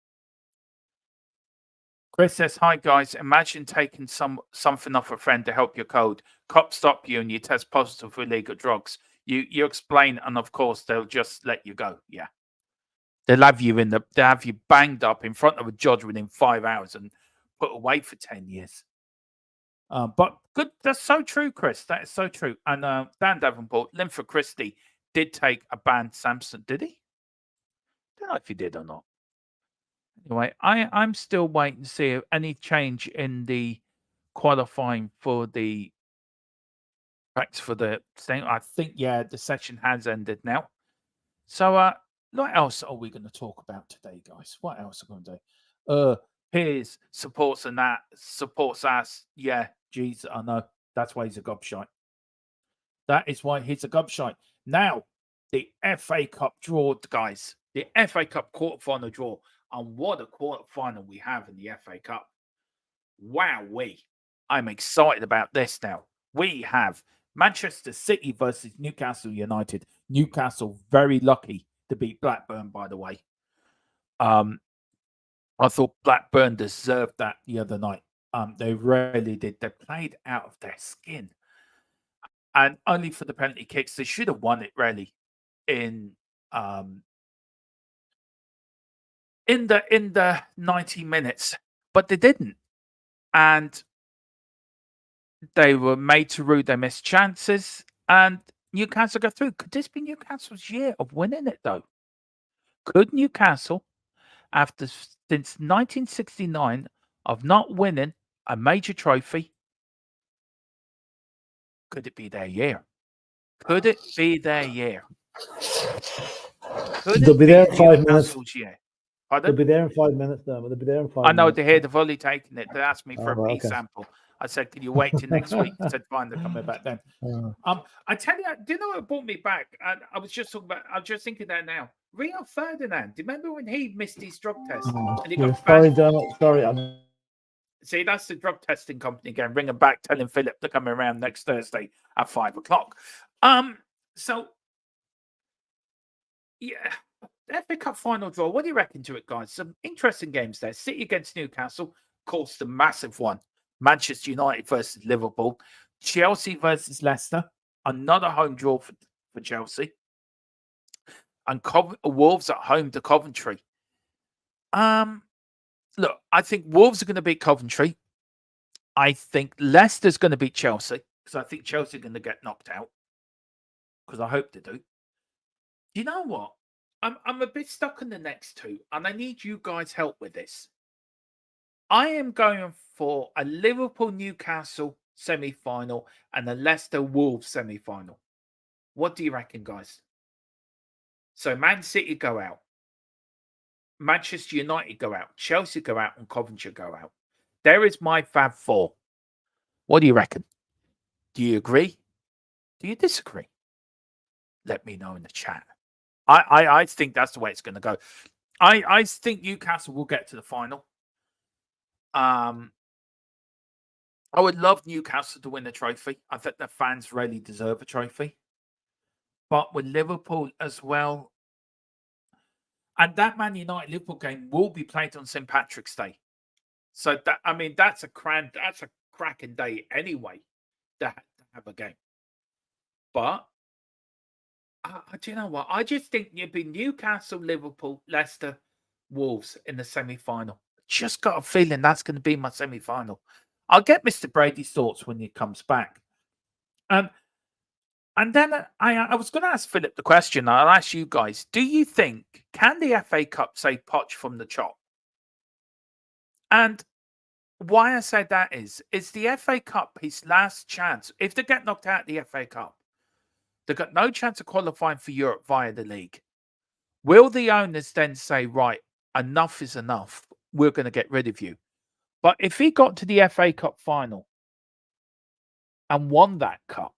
Chris says, "Hi guys, imagine taking something off a friend to help your code. Cops stop you and you test positive for illegal drugs. You explain, and of course they'll just let you go. Yeah, they'll have you banged up in front of a judge within 5 hours and put away for 10 years." But good, that's so true, Chris. That is so true. And Dan Davenport, Linford Christie did take a ban. Samson, did he? I don't know if he did or not. Anyway, I'm still waiting to see any change in the qualifying for the practice for the thing. I think the session has ended now. So what else are we going to talk about today, guys? What else are we going to do? Piers supports us. Yeah, geez, I know. That's why he's a gobshite. That is why he's a gobshite. Now, the FA Cup draw, guys. The FA Cup quarterfinal draw. And what a quarterfinal we have in the FA Cup. Wowee. I'm excited about this now. We have Manchester City versus Newcastle United. Newcastle very lucky to beat Blackburn, by the way. I thought Blackburn deserved that the other night. They really did. They played out of their skin. And only for the penalty kicks. They should have won it, really, in the 90 minutes. But they didn't. And they were made to rue their missed chances. And Newcastle got through. Could this be Newcastle's year of winning it, though? Could Newcastle, since 1969, of not winning a major trophy, could it be their year? Could it be their year? They'll be there in 5 minutes. Year? They'll be there in 5 minutes, though. They'll be there in 5 minutes. I know, minutes. they hear they've only taken it. They asked me for a pea sample. I said, "Can you wait till next week?" I said, "Fine, they're coming back then." I tell you, do you know what brought me back? And I was just thinking that now. Rio Ferdinand. Do you remember when he missed his drug test? And he got sorry. See, that's the drug testing company again. Ring him back, telling Philip to come around next Thursday at 5 o'clock. So yeah, FA Cup final draw. What do you reckon to it, guys? Some interesting games there. City against Newcastle, of course, the massive one. Manchester United versus Liverpool. Chelsea versus Leicester. Another home draw for Chelsea. And Wolves at home to Coventry. Look, I think Wolves are going to beat Coventry. I think Leicester's going to beat Chelsea, because I think Chelsea are going to get knocked out. Because I hope they do. Do you know what? I'm a bit stuck in the next two, and I need you guys' help with this. I am going for a Liverpool-Newcastle semi-final and a Leicester-Wolves semi-final. What do you reckon, guys? So Man City go out. Manchester United go out, Chelsea go out, and Coventry go out. There is my Fab Four. What do you reckon? Do you agree? Do you disagree? Let me know in the chat. I think that's the way it's going to go. I think Newcastle will get to the final. I would love Newcastle to win the trophy. I think the fans really deserve a trophy. But with Liverpool as well, and that Man United Liverpool game will be played on St. Patrick's Day. So that's a cracking day anyway to have a game. But do you know what? I just think you'd be Newcastle, Liverpool, Leicester, Wolves in the semi-final. Just got a feeling that's going to be my semi-final. I'll get Mr. Brady's thoughts when he comes back. And then I was going to ask Philip the question. I'll ask you guys. Do you think, can the FA Cup save Poch from the chop? And why I say that is the FA Cup his last chance. If they get knocked out of the FA Cup, they've got no chance of qualifying for Europe via the league. Will the owners then say, right, enough is enough, we're going to get rid of you? But if he got to the FA Cup final and won that cup,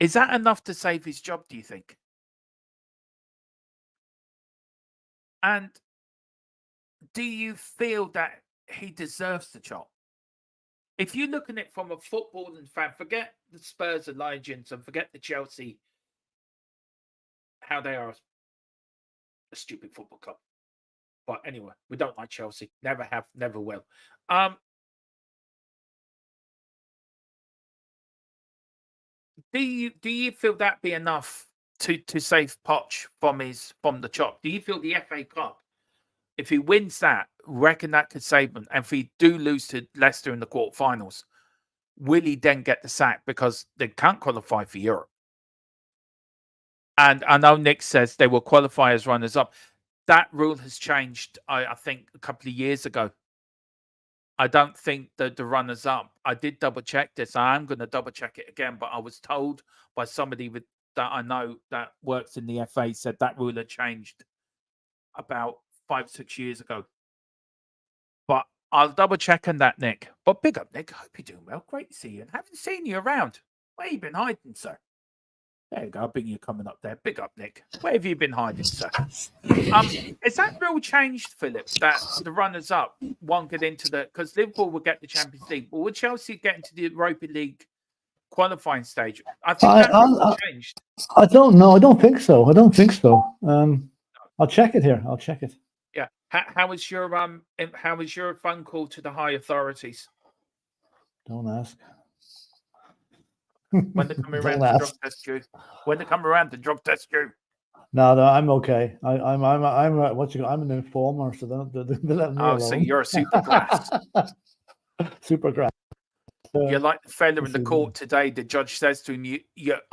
is that enough to save his job, do you think? And do you feel that he deserves the job? If you look at it from a footballing fan, forget the Spurs allegiance and forget the Chelsea, how they are a stupid football club. But anyway, we don't like Chelsea. Never have, never will. Do you feel that be enough to save Poch from the chop? Do you feel the FA Cup, if he wins that, reckon that could save him? And if he do lose to Leicester in the quarterfinals, will he then get the sack because they can't qualify for Europe? And I know Nick says they will qualify as runners up. That rule has changed, I think, a couple of years ago. I don't think that the runners up. I did double check this. I am going to double check it again, but I was told by somebody that I know that works in the FA said that rule had changed about 5-6 years ago. But I'll double check on that, Nick. But big up, Nick. Hope you're doing well. Great to see you. And haven't seen you around. Where you been hiding, sir? There you go. I think you're coming up there. Big up, Nick. Where have you been hiding, sir? Is that rule changed, Philip, that the runners-up won't get into because Liverpool will get the Champions League, but will Chelsea get into the Europa League qualifying stage? I think that changed. I don't know. I don't think so. I'll check it here. I'll check it. Yeah. How was your phone call to the high authorities? Don't ask. When they come around to drug test you. When they come around to drug test you. No, I'm okay. I'm an informer, so they let me alone. So you're a super grass. Super grass. You're like the fella in the court today. The judge says to him,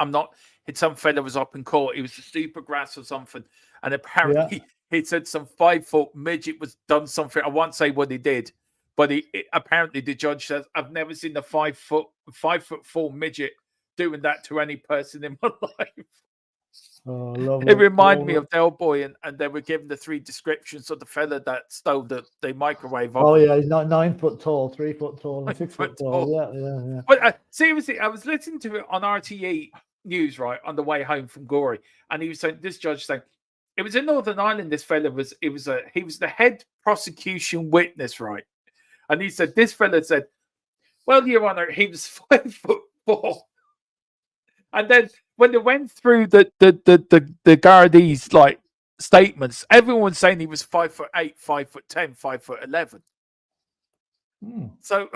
I'm not. Some fella was up in court. He was a super grass or something, and apparently he said some 5-foot midget was done something. I won't say what he did, but apparently the judge says, I've never seen a 5'4" midget doing that to any person in my life. Oh, lovely. It reminded me of Del Boy, and they were given the 3 descriptions of the fella that stole the microwave. Oh yeah, he's not 9 foot tall, 3 foot tall, and 6 foot tall. Yeah. But seriously, I was listening to it on RTE News right on the way home from Gory, and he was saying, this judge saying, it was in Northern Ireland. This fella he was the head prosecution witness, right? And he said, this fella said, well, Your Honor, he was 5'4". And then when they went through the Gardaí's like statements, everyone's saying he was 5'8", 5'10", 5'11". So,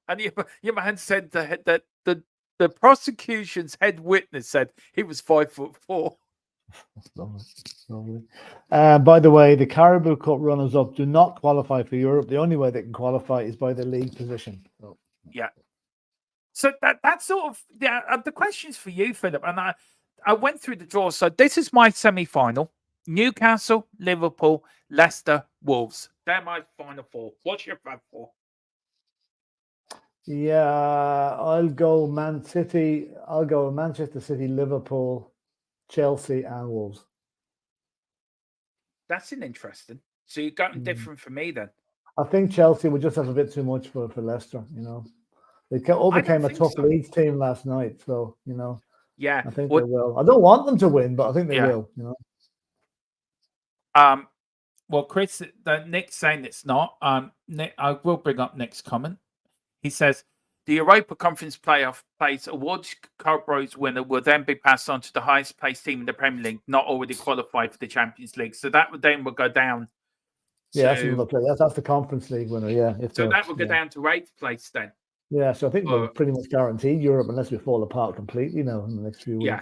and your man said that the prosecution's head witness said he was 5'4". Lovely. By the way, the Caribou Cup runners-up do not qualify for Europe. The only way they can qualify is by the league position. So. Yeah. So that's sort of the questions for you, Philip. And I went through the draw. So this is my semi-final: Newcastle, Liverpool, Leicester, Wolves. They're my final 4. What's your Fab 4? Yeah, I'll go Man City. I'll go Manchester City, Liverpool, Chelsea, and Wolves. That's an interesting. So you're getting different from me then. I think Chelsea would just have a bit too much for Leicester. They I don't overcame a think tough so. Leeds team last night, so Yeah. I think Well, they will. I don't want them to win, but I think they yeah. will. Well, Chris, Nick's saying it's not. Nick, I will bring up Nick's comment. He says the Europa Conference playoff place awards Carborough's winner will then be passed on to the highest placed team in the Premier League, not already qualified for the Champions League. So that would then go down. Yeah, that's another play. That's the Conference League winner. Yeah, So that would go down to 8th place then. Yeah, so I think we're pretty much guaranteed Europe unless we fall apart completely now in the next few weeks. Yeah.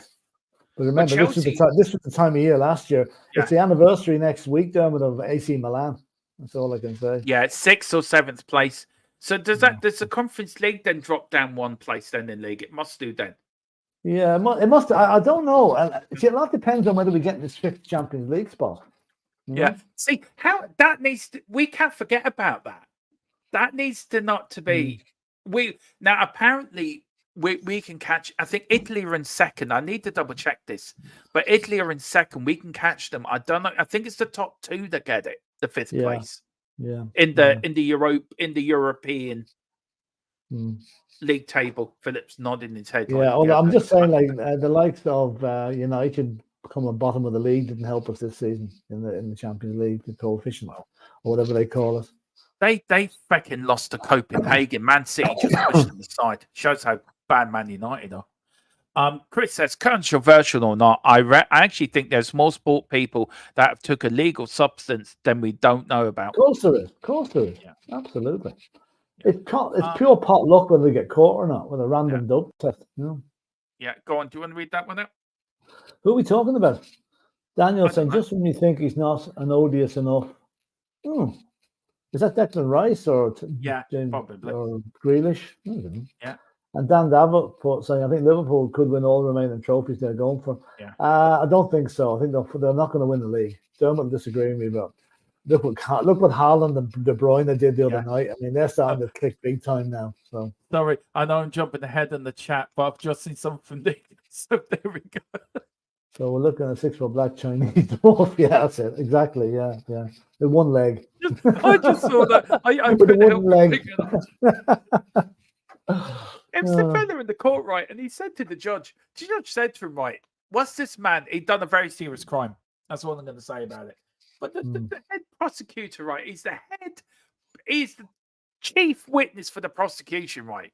But remember, Chelsea, this was the time of year last year. Yeah. It's the anniversary next week, Dermot, of AC Milan. That's all I can say. Yeah, it's 6th or 7th place. So does the Conference League then drop down one place then in league? It must do then. Yeah, it must. I don't know. See, a lot depends on whether we get this 5th Champions League spot. Yeah. See how that needs to. We can't forget about that. That needs to not to be. Now apparently we can catch. I think Italy are in second. I need to double check this, but Italy are in second. We can catch them. I don't know. I think it's the top 2 that get it. The 5th place. Yeah. In the European league table. Philip's nodding his head. Yeah. I'm just saying, like the likes of United come on bottom of the league didn't help us this season in the Champions League, the coefficient or whatever they call it. They fucking lost to Copenhagen. Man City just pushed them aside. Shows how bad Man United are. Chris says, controversial or not, I actually think there's more sport people that have took illegal substance than we don't know about. Of course there is. Yeah. Absolutely. Yeah. It's pure pot luck whether they get caught or not with a random dope test. Yeah, go on. Do you want to read that one out? Who are we talking about? Daniel saying, just when you think he's not an odious enough. Is that Declan Rice or James, probably or Grealish? Yeah. And Dan Davenport saying, I think Liverpool could win all remaining trophies they're going for. Yeah. I don't think so. I think they're not going to win the league. Dermot will disagree with me, but look what Haaland and De Bruyne did the other night. I mean, they're starting to click big time now. So sorry, I know I'm jumping ahead in the chat, but I've just seen something. So there we go. So we're looking at 6 for Black Chinese dwarf. Yeah, that's it. Exactly. Yeah. With one leg. I just saw that. I with one leg. It was the fella in the court, right? And he said to the judge said to him, right, what's this man? He'd done a very serious crime. That's all I'm going to say about it. But the head prosecutor, right? He's the chief witness for the prosecution, right?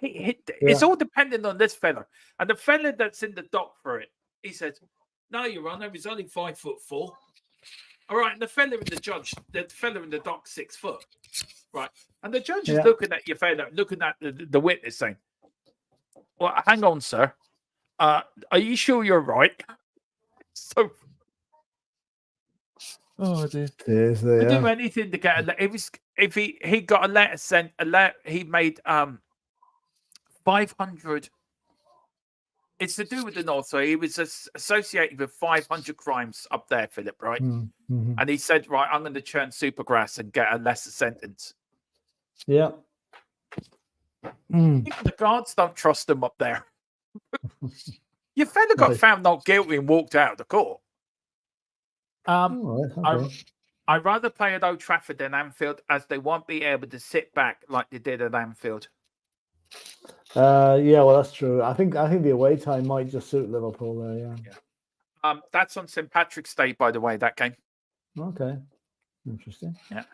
It's all dependent on this fella. And the fella that's in the dock for it, he says, no, Your Honor, he's only 5'4". All right, and the fella in the dock 6 foot. Right. And the judge is looking at your fella, looking at the witness saying, well, hang on, sir. Are you sure you're right? So oh dear. Do anything to get if he got a letter sent, he made 500. It's to do with the North, so he was associated with 500 crimes up there, Philip, right? Mm-hmm. And he said, right, I'm going to churn Supergrass and get a lesser sentence. Yeah. Even the guards don't trust him up there. Your fella got found not guilty and walked out of the court. I'd rather play at Old Trafford than Anfield, as they won't be able to sit back like they did at Anfield. Yeah, well, that's true. I think the away time might just suit Liverpool there. Yeah. That's on St. Patrick's Day, by the way. That game. Okay, interesting. Yeah.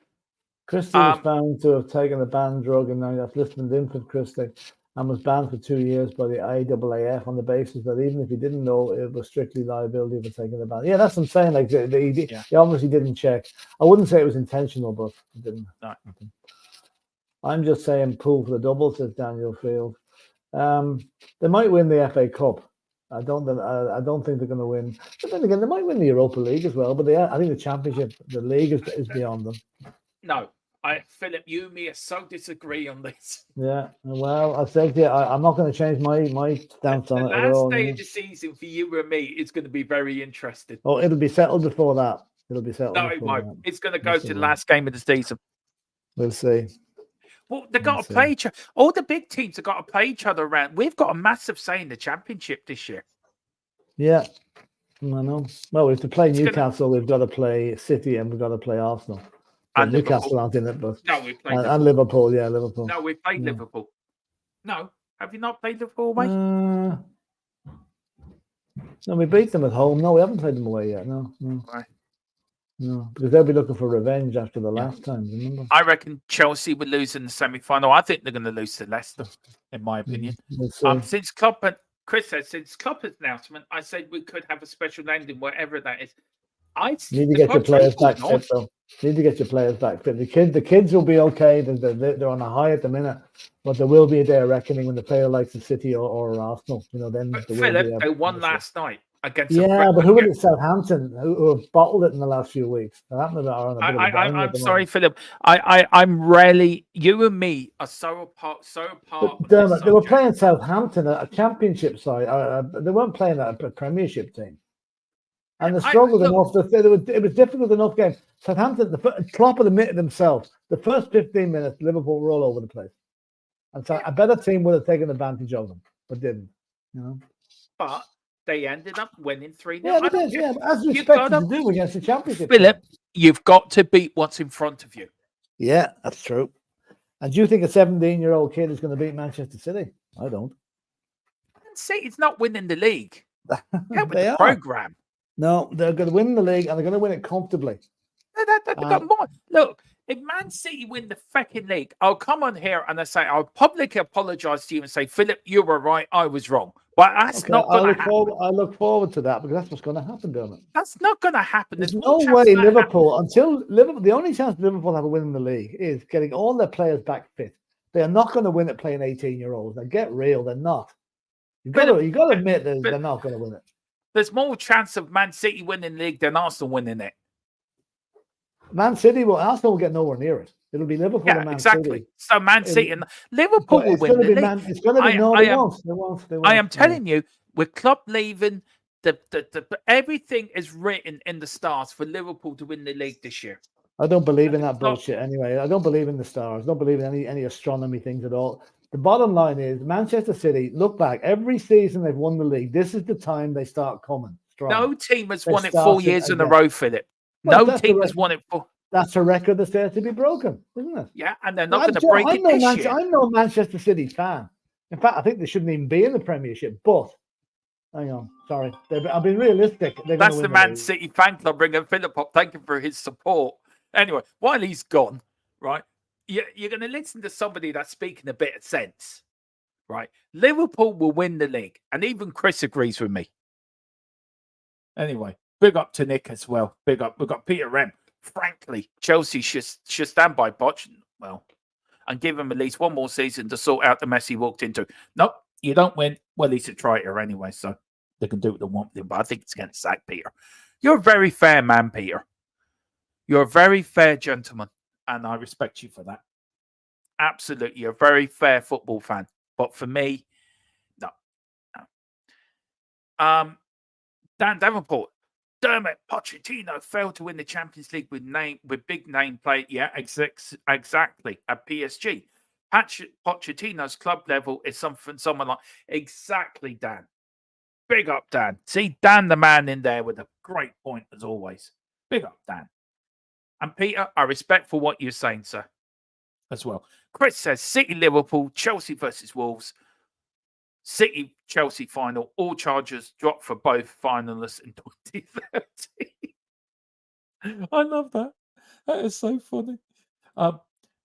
Christie was found to have taken a banned drug in the uplifting infant Christie and was banned for 2 years by the IAAF on the basis that even if he didn't know, it was strictly liability for taking the ban. Yeah, that's what I'm saying. Like he obviously didn't check. I wouldn't say it was intentional, but he didn't. No. I'm just saying pull for the double, says Daniel Field. They might win the FA Cup. I don't think they're going to win. But then again, they might win the Europa League as well. But I think the Championship, the league is beyond them. No, Philip, you and me are so disagree on this. Yeah, well, I said to you, I'm not going to change my stance on it at all. The last day of the season for you and me is going to be very interesting. Oh, it'll be settled before that. It'll be settled. No, it won't. It's going to go to the last game of the season. We'll see. Well, they've got to play each other. All the big teams have got to play each other around. We've got a massive say in the Championship this year. Yeah. I know. Well, we have to play It's gonna- Newcastle. We've got to play City, and we've got to play Arsenal. Well, And Newcastle Liverpool. aren't in it, but No, we played and Liverpool. Yeah, Liverpool. No, we played Yeah. Liverpool. No, have you not played Liverpool, mate? No, we beat them at home. No, we haven't played them away yet. No, Right. no, because they'll be looking for revenge after the last time. Remember? I reckon Chelsea would lose in the semi-final. I think they're going to lose to Leicester, in my opinion. Since Klopp and Chris said, since Klopp's announcement, I said we could have a special landing, whatever that is. Need to get your players back fit, though. Need to get your players back fit. The kids will be okay. They're on a high at the minute, but there will be a day of reckoning when the player likes the City or Arsenal. Then Philip, they won last night against. But who was it? Southampton, who have bottled it in the last few weeks. I'm sorry, Philip. I'm rarely. You and me are so apart. Dermot, they were playing Southampton, a championship side. They weren't playing a Premiership team. And they struggled enough. It was difficult enough game. Southampton, Klopp admitted themselves, the first 15 minutes, Liverpool were all over the place. And so a better team would have taken advantage of them, but didn't. But they ended up winning 3-0. Yeah, as you expected to do against the Championship. Philip, you've got to beat what's in front of you. Yeah, that's true. And do you think a 17-year-old kid is going to beat Manchester City? I don't. City's not winning the league. Help with the program. No, they're going to win the league, and they're going to win it comfortably. They've got more. Look, if Man City win the fucking league, I'll come on here and I'll publicly apologise to you and say, Philip, you were right, I was wrong. But that's not going to happen. I look forward to that because that's what's going to happen, Dermot. That's not going to happen. There's no way Liverpool, the only chance Liverpool have a win in the league is getting all their players back fit. They are not going to win it playing 18-year-olds. Now, get real, they're not. You've got to admit that they're not going to win it. There's more chance of Man City winning the league than Arsenal winning it. Arsenal will get nowhere near it. It'll be Liverpool and Man City. So Man City and Liverpool will win the league. It's going to be they won't. I am telling you, with Klopp leaving, everything is written in the stars for Liverpool to win the league this year. I don't believe in that bullshit anyway. I don't believe in the stars. I don't believe in any astronomy things at all. The bottom line is Manchester City, look back, every season they've won the league, this is the time they start coming strong. No team has won it 4 years in a row, Philip. No team has won it 4. That's a record that's there to be broken, isn't it? Yeah, and they're not going to break it this year. I'm no Manchester City fan. In fact, I think they shouldn't even be in the Premiership, but hang on, sorry. I've been realistic. That's the Man City fan club bringing Philip up. Thank you for his support. Anyway, while he's gone, right, you're going to listen to somebody that's speaking a bit of sense, right? Liverpool will win the league, and even Chris agrees with me. Anyway, big up to Nick as well. Big up. We've got Peter Rem. Frankly, Chelsea should stand by Poch, and give him at least one more season to sort out the mess he walked into. Nope, you don't win. Well, he's a traitor anyway, so they can do what they want with him. But I think it's going to sack Peter. You're a very fair man, Peter. You're a very fair gentleman, and I respect you for that. Absolutely, you're a very fair football fan. But for me, no. Dan Davenport. Dermot Pochettino failed to win the Champions League with big name play. Yeah, exactly. At PSG. Pochettino's club level is someone like exactly Dan. Big up, Dan. See, Dan, the man in there with a great point as always. Big up, Dan. And Peter, I respect for what you're saying, sir, as well. Chris says City, Liverpool, Chelsea versus Wolves. City Chelsea final. All charges dropped for both finalists in 2030. I love that. That is so funny.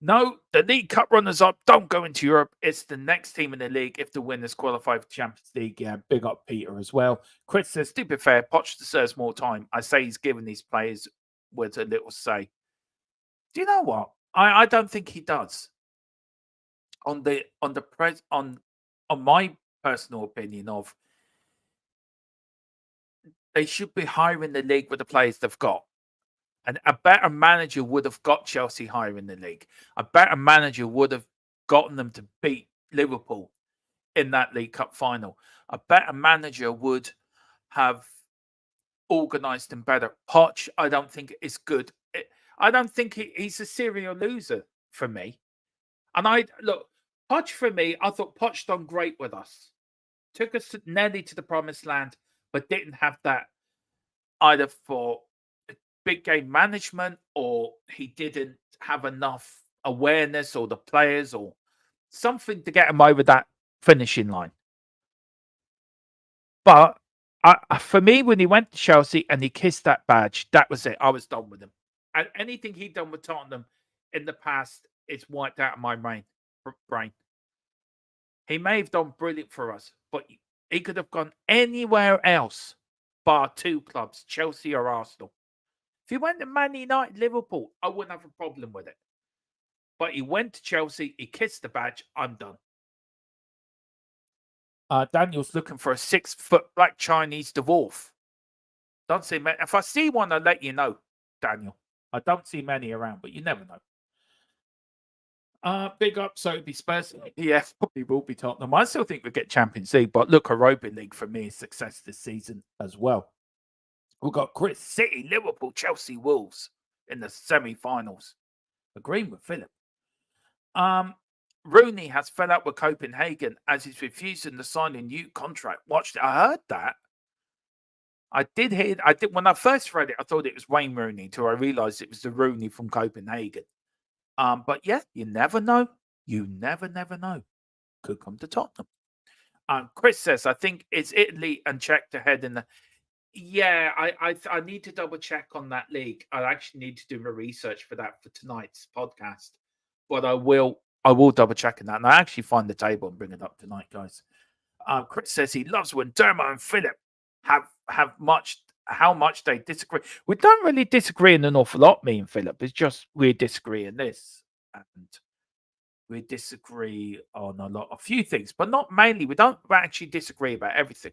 No, the League Cup runners-up don't go into Europe. It's the next team in the league if the winners qualify for Champions League. Yeah, big up Peter as well. Chris says, to be fair, Poch deserves more time. I say he's given these players with a little say. Do you know what? I don't think he does. On my personal opinion of they should be higher in the league with the players they've got. And a better manager would have got Chelsea higher in the league. A better manager would have gotten them to beat Liverpool in that League Cup final. A better manager would have organised them better. Poch, I don't think is good. I don't think he's a serial loser for me. And Poch for me, I thought Poch done great with us. Took us nearly to the promised land, but didn't have that either for big game management or he didn't have enough awareness or the players or something to get him over that finishing line. But for me, when he went to Chelsea and he kissed that badge, that was it. I was done with him. And anything he'd done with Tottenham in the past, it's wiped out of my brain. He may have done brilliant for us, but he could have gone anywhere else bar two clubs, Chelsea or Arsenal. If he went to Man United, Liverpool, I wouldn't have a problem with it. But he went to Chelsea, he kissed the badge, I'm done. Daniel's looking for a 6-foot black Chinese dwarf. Don't see many. If I see one, I'll let you know, Daniel. I don't see many around, but you never know. Big up, so it'd be Spurs. Yeah, probably will be Tottenham. I still think we'll get Champions League, but look, Europa League for me is success this season as well. We've got Chris, City, Liverpool, Chelsea, Wolves in the semi-finals. Agreeing with Philip. Rooney has fell out with Copenhagen as he's refusing to sign a new contract. Watched it. I heard that. I did hear. I did when I first read it. I thought it was Wayne Rooney until I realised it was the Rooney from Copenhagen. But yeah, you never know. You never know. Could come to Tottenham. Chris says, I think it's Italy and Czech to head in the. Yeah, I need to double check on that league. I actually need to do my research for that for tonight's podcast. But I will double check on that. And I actually find the table and bring it up tonight, guys. Chris says he loves when Dermo and Philip have how much they disagree. We don't really disagree in an awful lot, me and Philip. It's just we disagree in this. And we disagree on a few things, but not mainly. We don't actually disagree about everything.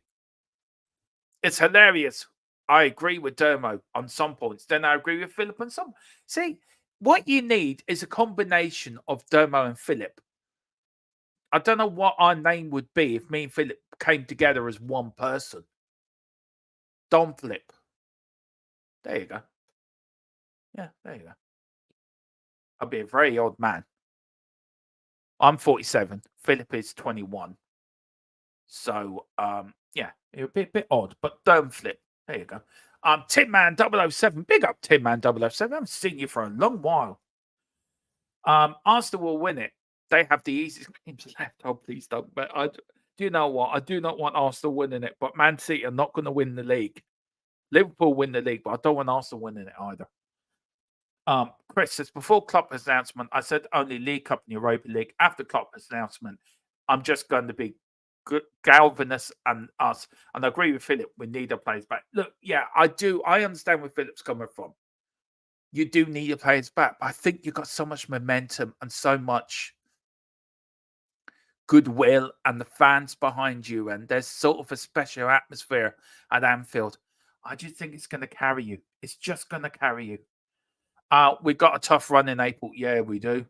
It's hilarious. I agree with Dermo on some points. Then I agree with Philip on some. See, what you need is a combination of Dermo and Philip. I don't know what our name would be if me and Philip came together as one person. Don Flip. There you go. Yeah, there you go. I'd be a very odd man. I'm 47. Philip is 21. So, yeah, it would be a bit odd, but don't flip. There you go. Tin Man 007. Big up Tin Man 007. I haven't seen you for a long while. Arsenal will win it. They have the easiest games left. Oh, please don't. But do you know what? I do not want Arsenal winning it, but Man City are not going to win the league. Liverpool win the league, but I don't want Arsenal winning it either. Chris says, before Klopp's announcement, I said only League Cup and Europa League. After Klopp's announcement, I'm just going to be good, Galvanus and us. And I agree with Philip, we need our players back. Look, yeah, I do. I understand where Philip's coming from. You do need your players back. But I think you've got so much momentum and so much goodwill and the fans behind you. And there's sort of a special atmosphere at Anfield. I just think it's going to carry you. It's just going to carry you. We've got a tough run in April. Yeah, we do.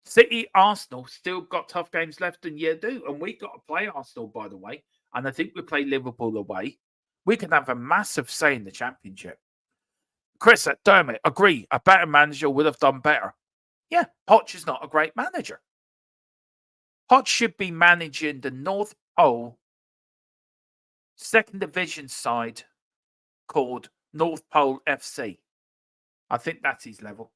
City, Arsenal still got tough games left, and yeah, do. And we got to play Arsenal, by the way. And I think we play Liverpool away. We can have a massive say in the Championship. Chris at Dermot, agree. A better manager would have done better. Yeah, Poch is not a great manager. Poch should be managing the North Pole second division side called North Pole FC. I think that's his level.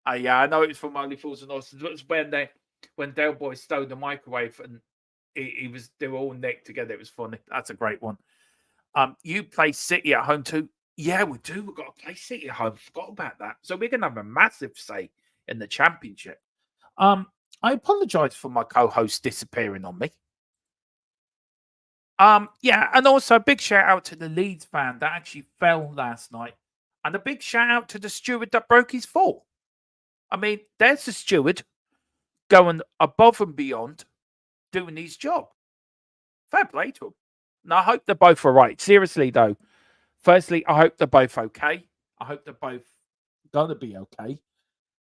Yeah, I know it was from Only Fools and Horses. It was when Dale Boy stole the microwave and they were all neck together. It was funny. That's a great one. You play City at home too? Yeah, we do. We've got to play City at home. Forgot about that. So we're gonna have a massive say in the Championship. I apologize for my co-host disappearing on me. Yeah, and also a big shout out to the Leeds fan that actually fell last night. And a big shout out to the steward that broke his fall. I mean, there's the steward going above and beyond doing his job. Fair play to him. And I hope they're both all right. Seriously, though. Firstly, I hope they're both okay. I hope they're both going to be okay.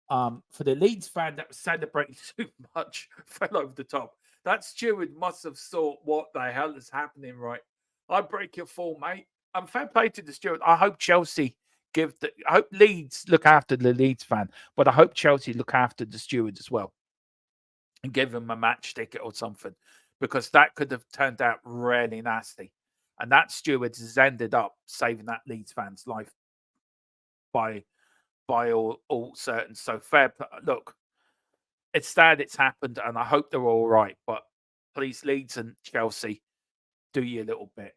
For the Leeds fan that was celebrating too much, fell over the top. That steward must have thought, what the hell is happening, right? I break your fall, mate. Fair play to the steward. I hope Chelsea I hope Leeds look after the Leeds fan, but I hope Chelsea look after the steward as well and give him a match ticket or something, because that could have turned out really nasty. And that steward has ended up saving that Leeds fan's life by all certain. So fair. Look, it's sad it's happened, and I hope they're all right. But please, Leeds and Chelsea, do your little bit.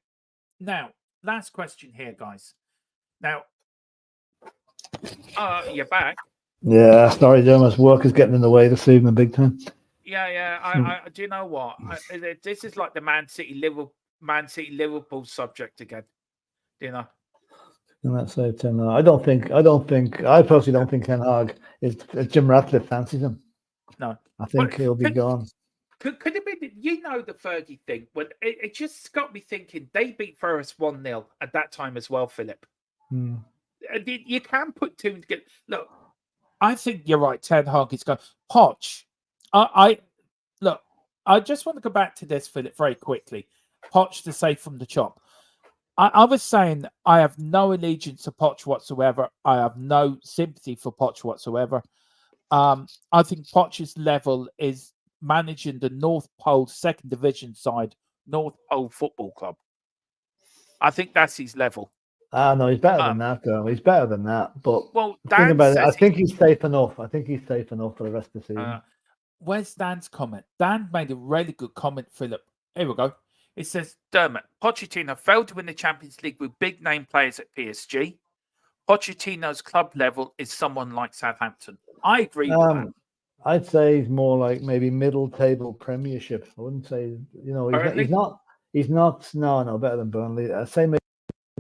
Now, last question here, guys. Now, you're back. Yeah, sorry, Dermot's work is getting in the way this evening, big time. Yeah. I do you know what? This is like the Man City Liverpool subject again. Do you know? And that's it. And I personally don't think Ten Hag is. Jim Ratcliffe fancies him. No, I think he'll be gone. Could it be, the Fergie thing? When it just got me thinking, they beat Forest 1-0 at that time as well, Philip. You can put two together. Look, I think you're right. Ten Hag is going. Poch, I just want to go back to this, Philip, very quickly. Poch to say from the chop. I was saying I have no allegiance to Poch whatsoever. I have no sympathy for Poch whatsoever. I think Poch's level is managing the North Pole Second Division side, North Pole Football Club. I think that's his level. No, he's better than that, though. He's better than that. But Dan about it, I think he's safe enough. I think he's safe enough for the rest of the season. Where's Dan's comment? Dan made a really good comment, Philip. Here we go. It says, Dermot, Pochettino failed to win the Champions League with big name players at PSG. Pochettino's club level is someone like Southampton. I agree with that. I'd say he's more like maybe middle table Premiership. I wouldn't say, he's not. No, better than Burnley. I'd say maybe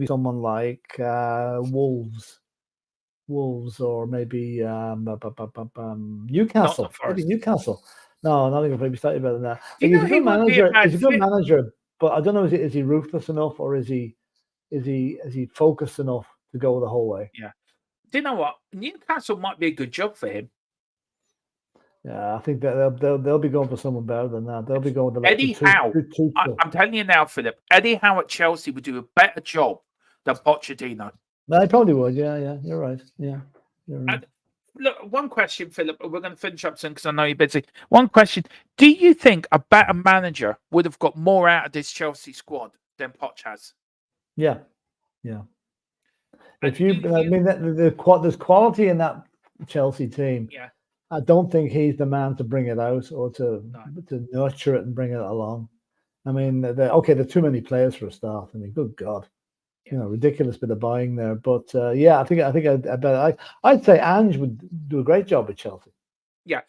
someone like Wolves, or maybe Newcastle. Maybe Newcastle. No, not even maybe slightly better than that. He's a good manager. He's a good manager, but I don't know. Is he ruthless enough, or is he focused enough to go the whole way? Yeah. Do you know what? Newcastle might be a good job for him. Yeah, I think that they'll be going for someone better than that. They'll be going to Eddie Howe. I'm telling you now, Philip. Eddie Howe at Chelsea would do a better job than Pochettino. No, he probably would. Yeah, you're right. Yeah, you're right. Look, one question, Philip. We're going to finish up soon because I know you're busy. One question: do you think a better manager would have got more out of this Chelsea squad than Poch has? Yeah. If there's quality in that Chelsea team. Yeah. I don't think he's the man to bring it out or to nurture it and bring it along. I mean, there are too many players for a start. I mean, good God, ridiculous bit of buying there. But I think I'd say Ange would do a great job at Chelsea. Yeah,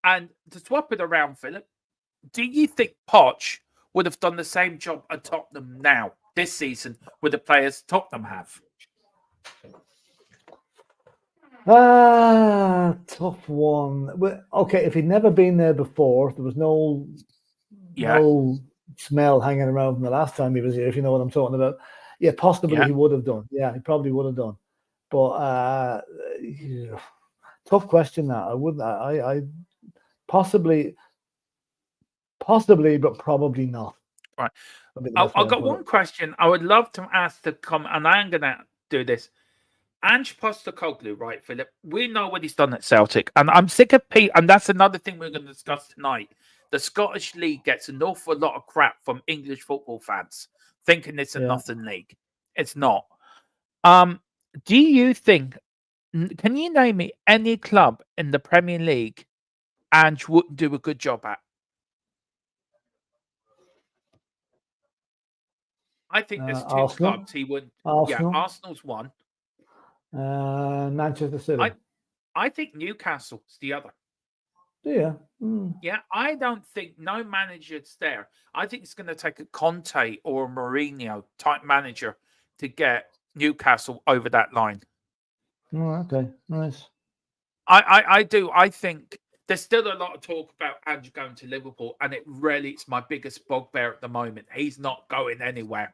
and to swap it around, Philip, do you think Poch would have done the same job at Tottenham now this season with the players Tottenham have? Tough one. Well, okay, if he'd never been there before, there was no smell hanging around from the last time he was here, if you know what I'm talking about. Yeah, possibly he would have done. Yeah, he probably would have done. But tough question that. I wouldn't. I possibly, but probably not. Right. I've got one question I would love to ask to come, and I'm going to do this. Ange Postecoglou, right, Philip? We know what he's done at Celtic, and I'm sick of Pete. And that's another thing we're going to discuss tonight. The Scottish League gets an awful lot of crap from English football fans, thinking it's a nothing league. It's not. Do you think? Can you name me any club in the Premier League Ange wouldn't do a good job at? I think there's two clubs he wouldn't. Arsenal? Yeah, Arsenal's one. Manchester City. I think Newcastle's the other. Yeah. Yeah, I don't think no manager's there. I think it's going to take a Conte or a Mourinho type manager to get Newcastle over that line. Oh, okay, nice. I do. I think there's still a lot of talk about Ange going to Liverpool, and it's my biggest bugbear at the moment. He's not going anywhere.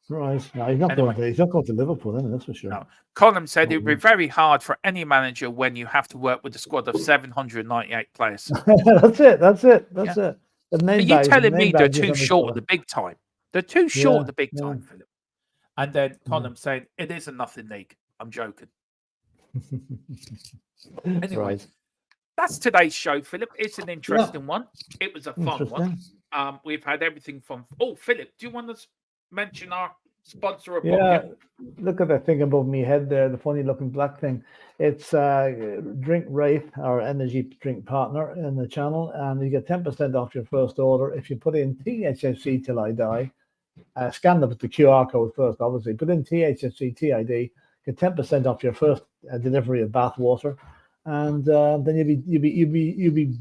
Right. No, he's not going to Liverpool, then, that's for sure. No. Colin said it would be very hard for any manager when you have to work with a squad of 798 players. That's it. Are you telling me they're too short at the big time? They're too short at the big time, Philip. And then Colin saying it is a nothing league. I'm joking. Anyway, that's today's show, Philip. It's an interesting one. It was a fun one. We've had everything from. Oh, Philip, do you want to mention our sponsor above Yeah, you? look at that thing above me head there, the funny looking black thing. It's Drink Wraith, our energy drink partner in the channel, and you get 10% off your first order if you put in THFC till I die. Scan the QR code first, obviously. Put in THFC TID, get 10% off your first delivery of bath water, and then you'll be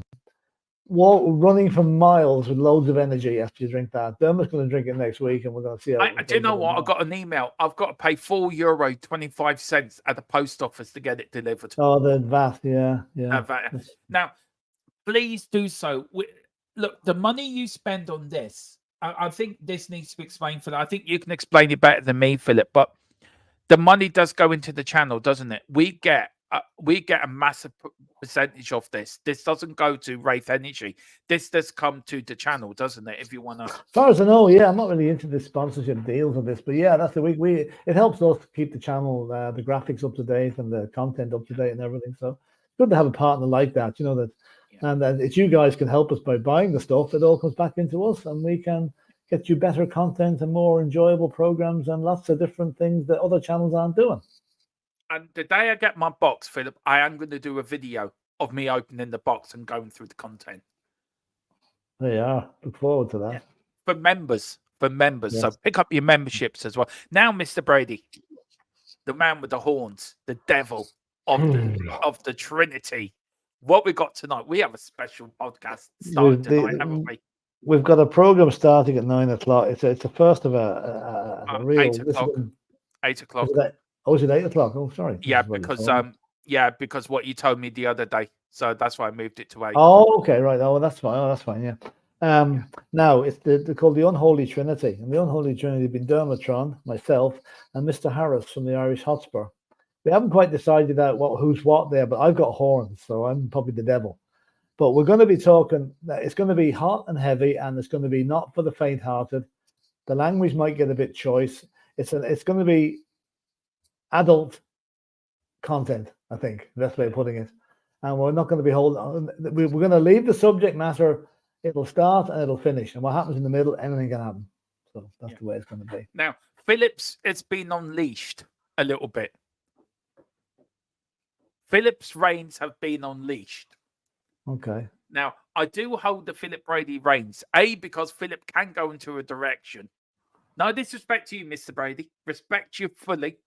running for miles with loads of energy after you drink that. Dermot's going to drink it next week, and we're going to see how. Do you know what? I got an email. I've got to pay €4.25 at the post office to get it delivered. Oh, the VAT, yeah. Now, please do so. Look, the money you spend on this, I think this needs to be explained for that. I think you can explain it better than me, Philip. But the money does go into the channel, doesn't it? We get a massive percentage of this. This doesn't go to Wraith Energy. This does come to the channel, doesn't it? If you want to. As far as I know, yeah, I'm not really into the sponsorship deals of this, but yeah, that's the we it helps us keep the channel, the graphics up to date and the content up to date and everything. So it's good to have a partner like that, you know, that, and if you guys can help us by buying the stuff, it all comes back into us, and we can get you better content and more enjoyable programs and lots of different things that other channels aren't doing. And the day I get my box, Philip, I am going to do a video of me opening the box and going through the content. There you are. Look forward to that. Yeah. For members. Yes. So pick up your memberships as well. Now, Mr. Brady, the man with the horns, the devil of the Trinity. What we got tonight? We have a special podcast starting tonight, haven't we? We've got a program starting at 9 o'clock. It's the first of a real 8 o'clock. 8 o'clock. Oh, is it 8 o'clock? Oh, sorry. Yeah, because what you told me the other day. So that's why I moved it to 8. Oh, okay, right. Oh, that's fine. Oh, that's fine. Yeah. Now it's they're called the Unholy Trinity, and the Unholy Trinity have been Dermatron, myself, and Mr. Harris from the Irish Hotspur. We haven't quite decided out who's what there, but I've got horns, so I'm probably the devil. But we're going to be talking. It's going to be hot and heavy, and it's going to be not for the faint-hearted. The language might get a bit choice. It's going to be adult content, I think, best way of putting it. And we're not going to be holding. We're going to leave the subject matter. It'll start and it'll finish, and what happens in the middle, anything can happen. So that's the way it's going to be. Now, Philip's, it's been unleashed a little bit. Philip's reigns have been unleashed. Okay. Now, I do hold the Philip Brady reigns. because Philip can go into a direction. No disrespect to you, Mr. Brady. Respect you fully.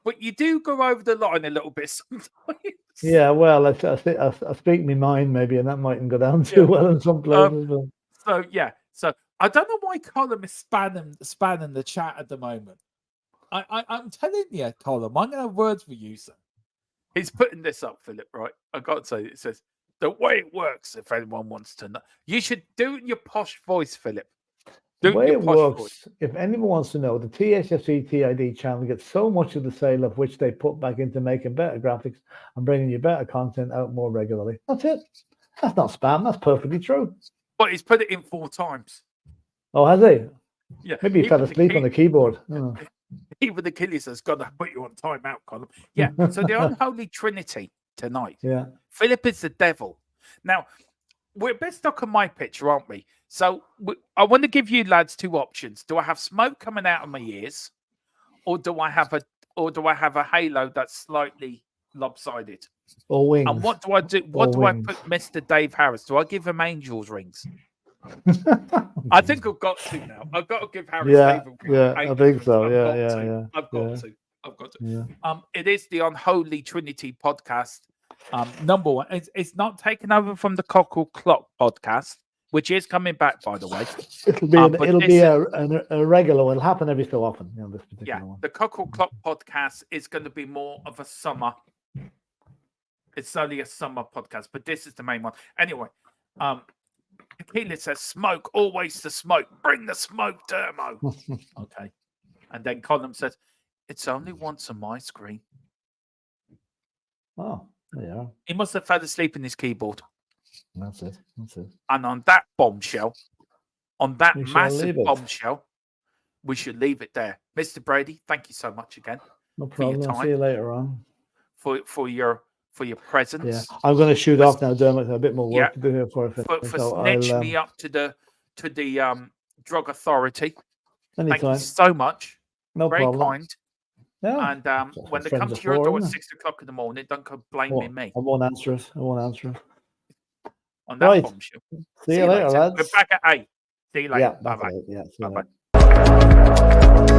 But you do go over the line a little bit sometimes. Yeah, well, I speak my mind maybe, and that mightn't go down too well in some places. So I don't know why Colin is spanning the chat at the moment. I'm telling you, Colin, I'm going to have words for you, sir. He's putting this up, Philip, right? I got to say, it says, the way it works, if anyone wants to know. You should do it in your posh voice, Philip. The way it works, if anyone wants to know, the THFC TID channel gets so much of the sale of which they put back into making better graphics and bringing you better content out more regularly. That's it. That's not spam. That's perfectly true. But he's put it in 4 times. Oh, has he? Yeah. Maybe he fell asleep on the keyboard. Oh. Even Achilles has got to put you on timeout, Colin. Yeah. So the Unholy Trinity tonight. Yeah. Philip is the devil. Now, we're a bit stuck on my picture, aren't we? So I want to give you lads 2 options. Do I have smoke coming out of my ears, or do I have a halo that's slightly lopsided? Or wings. And what do I do? What do I put Mr. Dave Harris? Do I give him angel's rings? I think I've got to now. I've got to give Harris. I think so. I've got to. Yeah. It is the Unholy Trinity podcast. Number 1. It's not taken over from the Cockle Clock podcast, which is coming back, by the way. It'll be a regular. It'll happen every so often. You know, this particular one. The Cockle Clock podcast is going to be more of a summer. It's only a summer podcast, but this is the main one. Anyway, Keelan says, "Smoke, always the smoke. Bring the smoke, Dermo." Okay, and then Colin says, "It's only once on my screen." Oh, yeah. He must have fell asleep in his keyboard. That's it. And on that bombshell, massive bombshell, we should leave it there. Mr. Brady, thank you so much again. No problem. I'll see you later on. For your presence. Yeah, I'm going to shoot off now, Dermot. A bit more work to do here for snitch me up to the drug authority. Thank you Anytime. so much. No Very problem. kind. Yeah. And That's what when they friends come are to your for, door at isn't it? 6 o'clock in the morning, don't go blaming Well, me I won't answer it. I won't answer it. on that Right. bombshell. See you later, lads. We're back at 8. See you later. Yeah, Bye back bye. at 8. Yeah, see you Bye later. bye.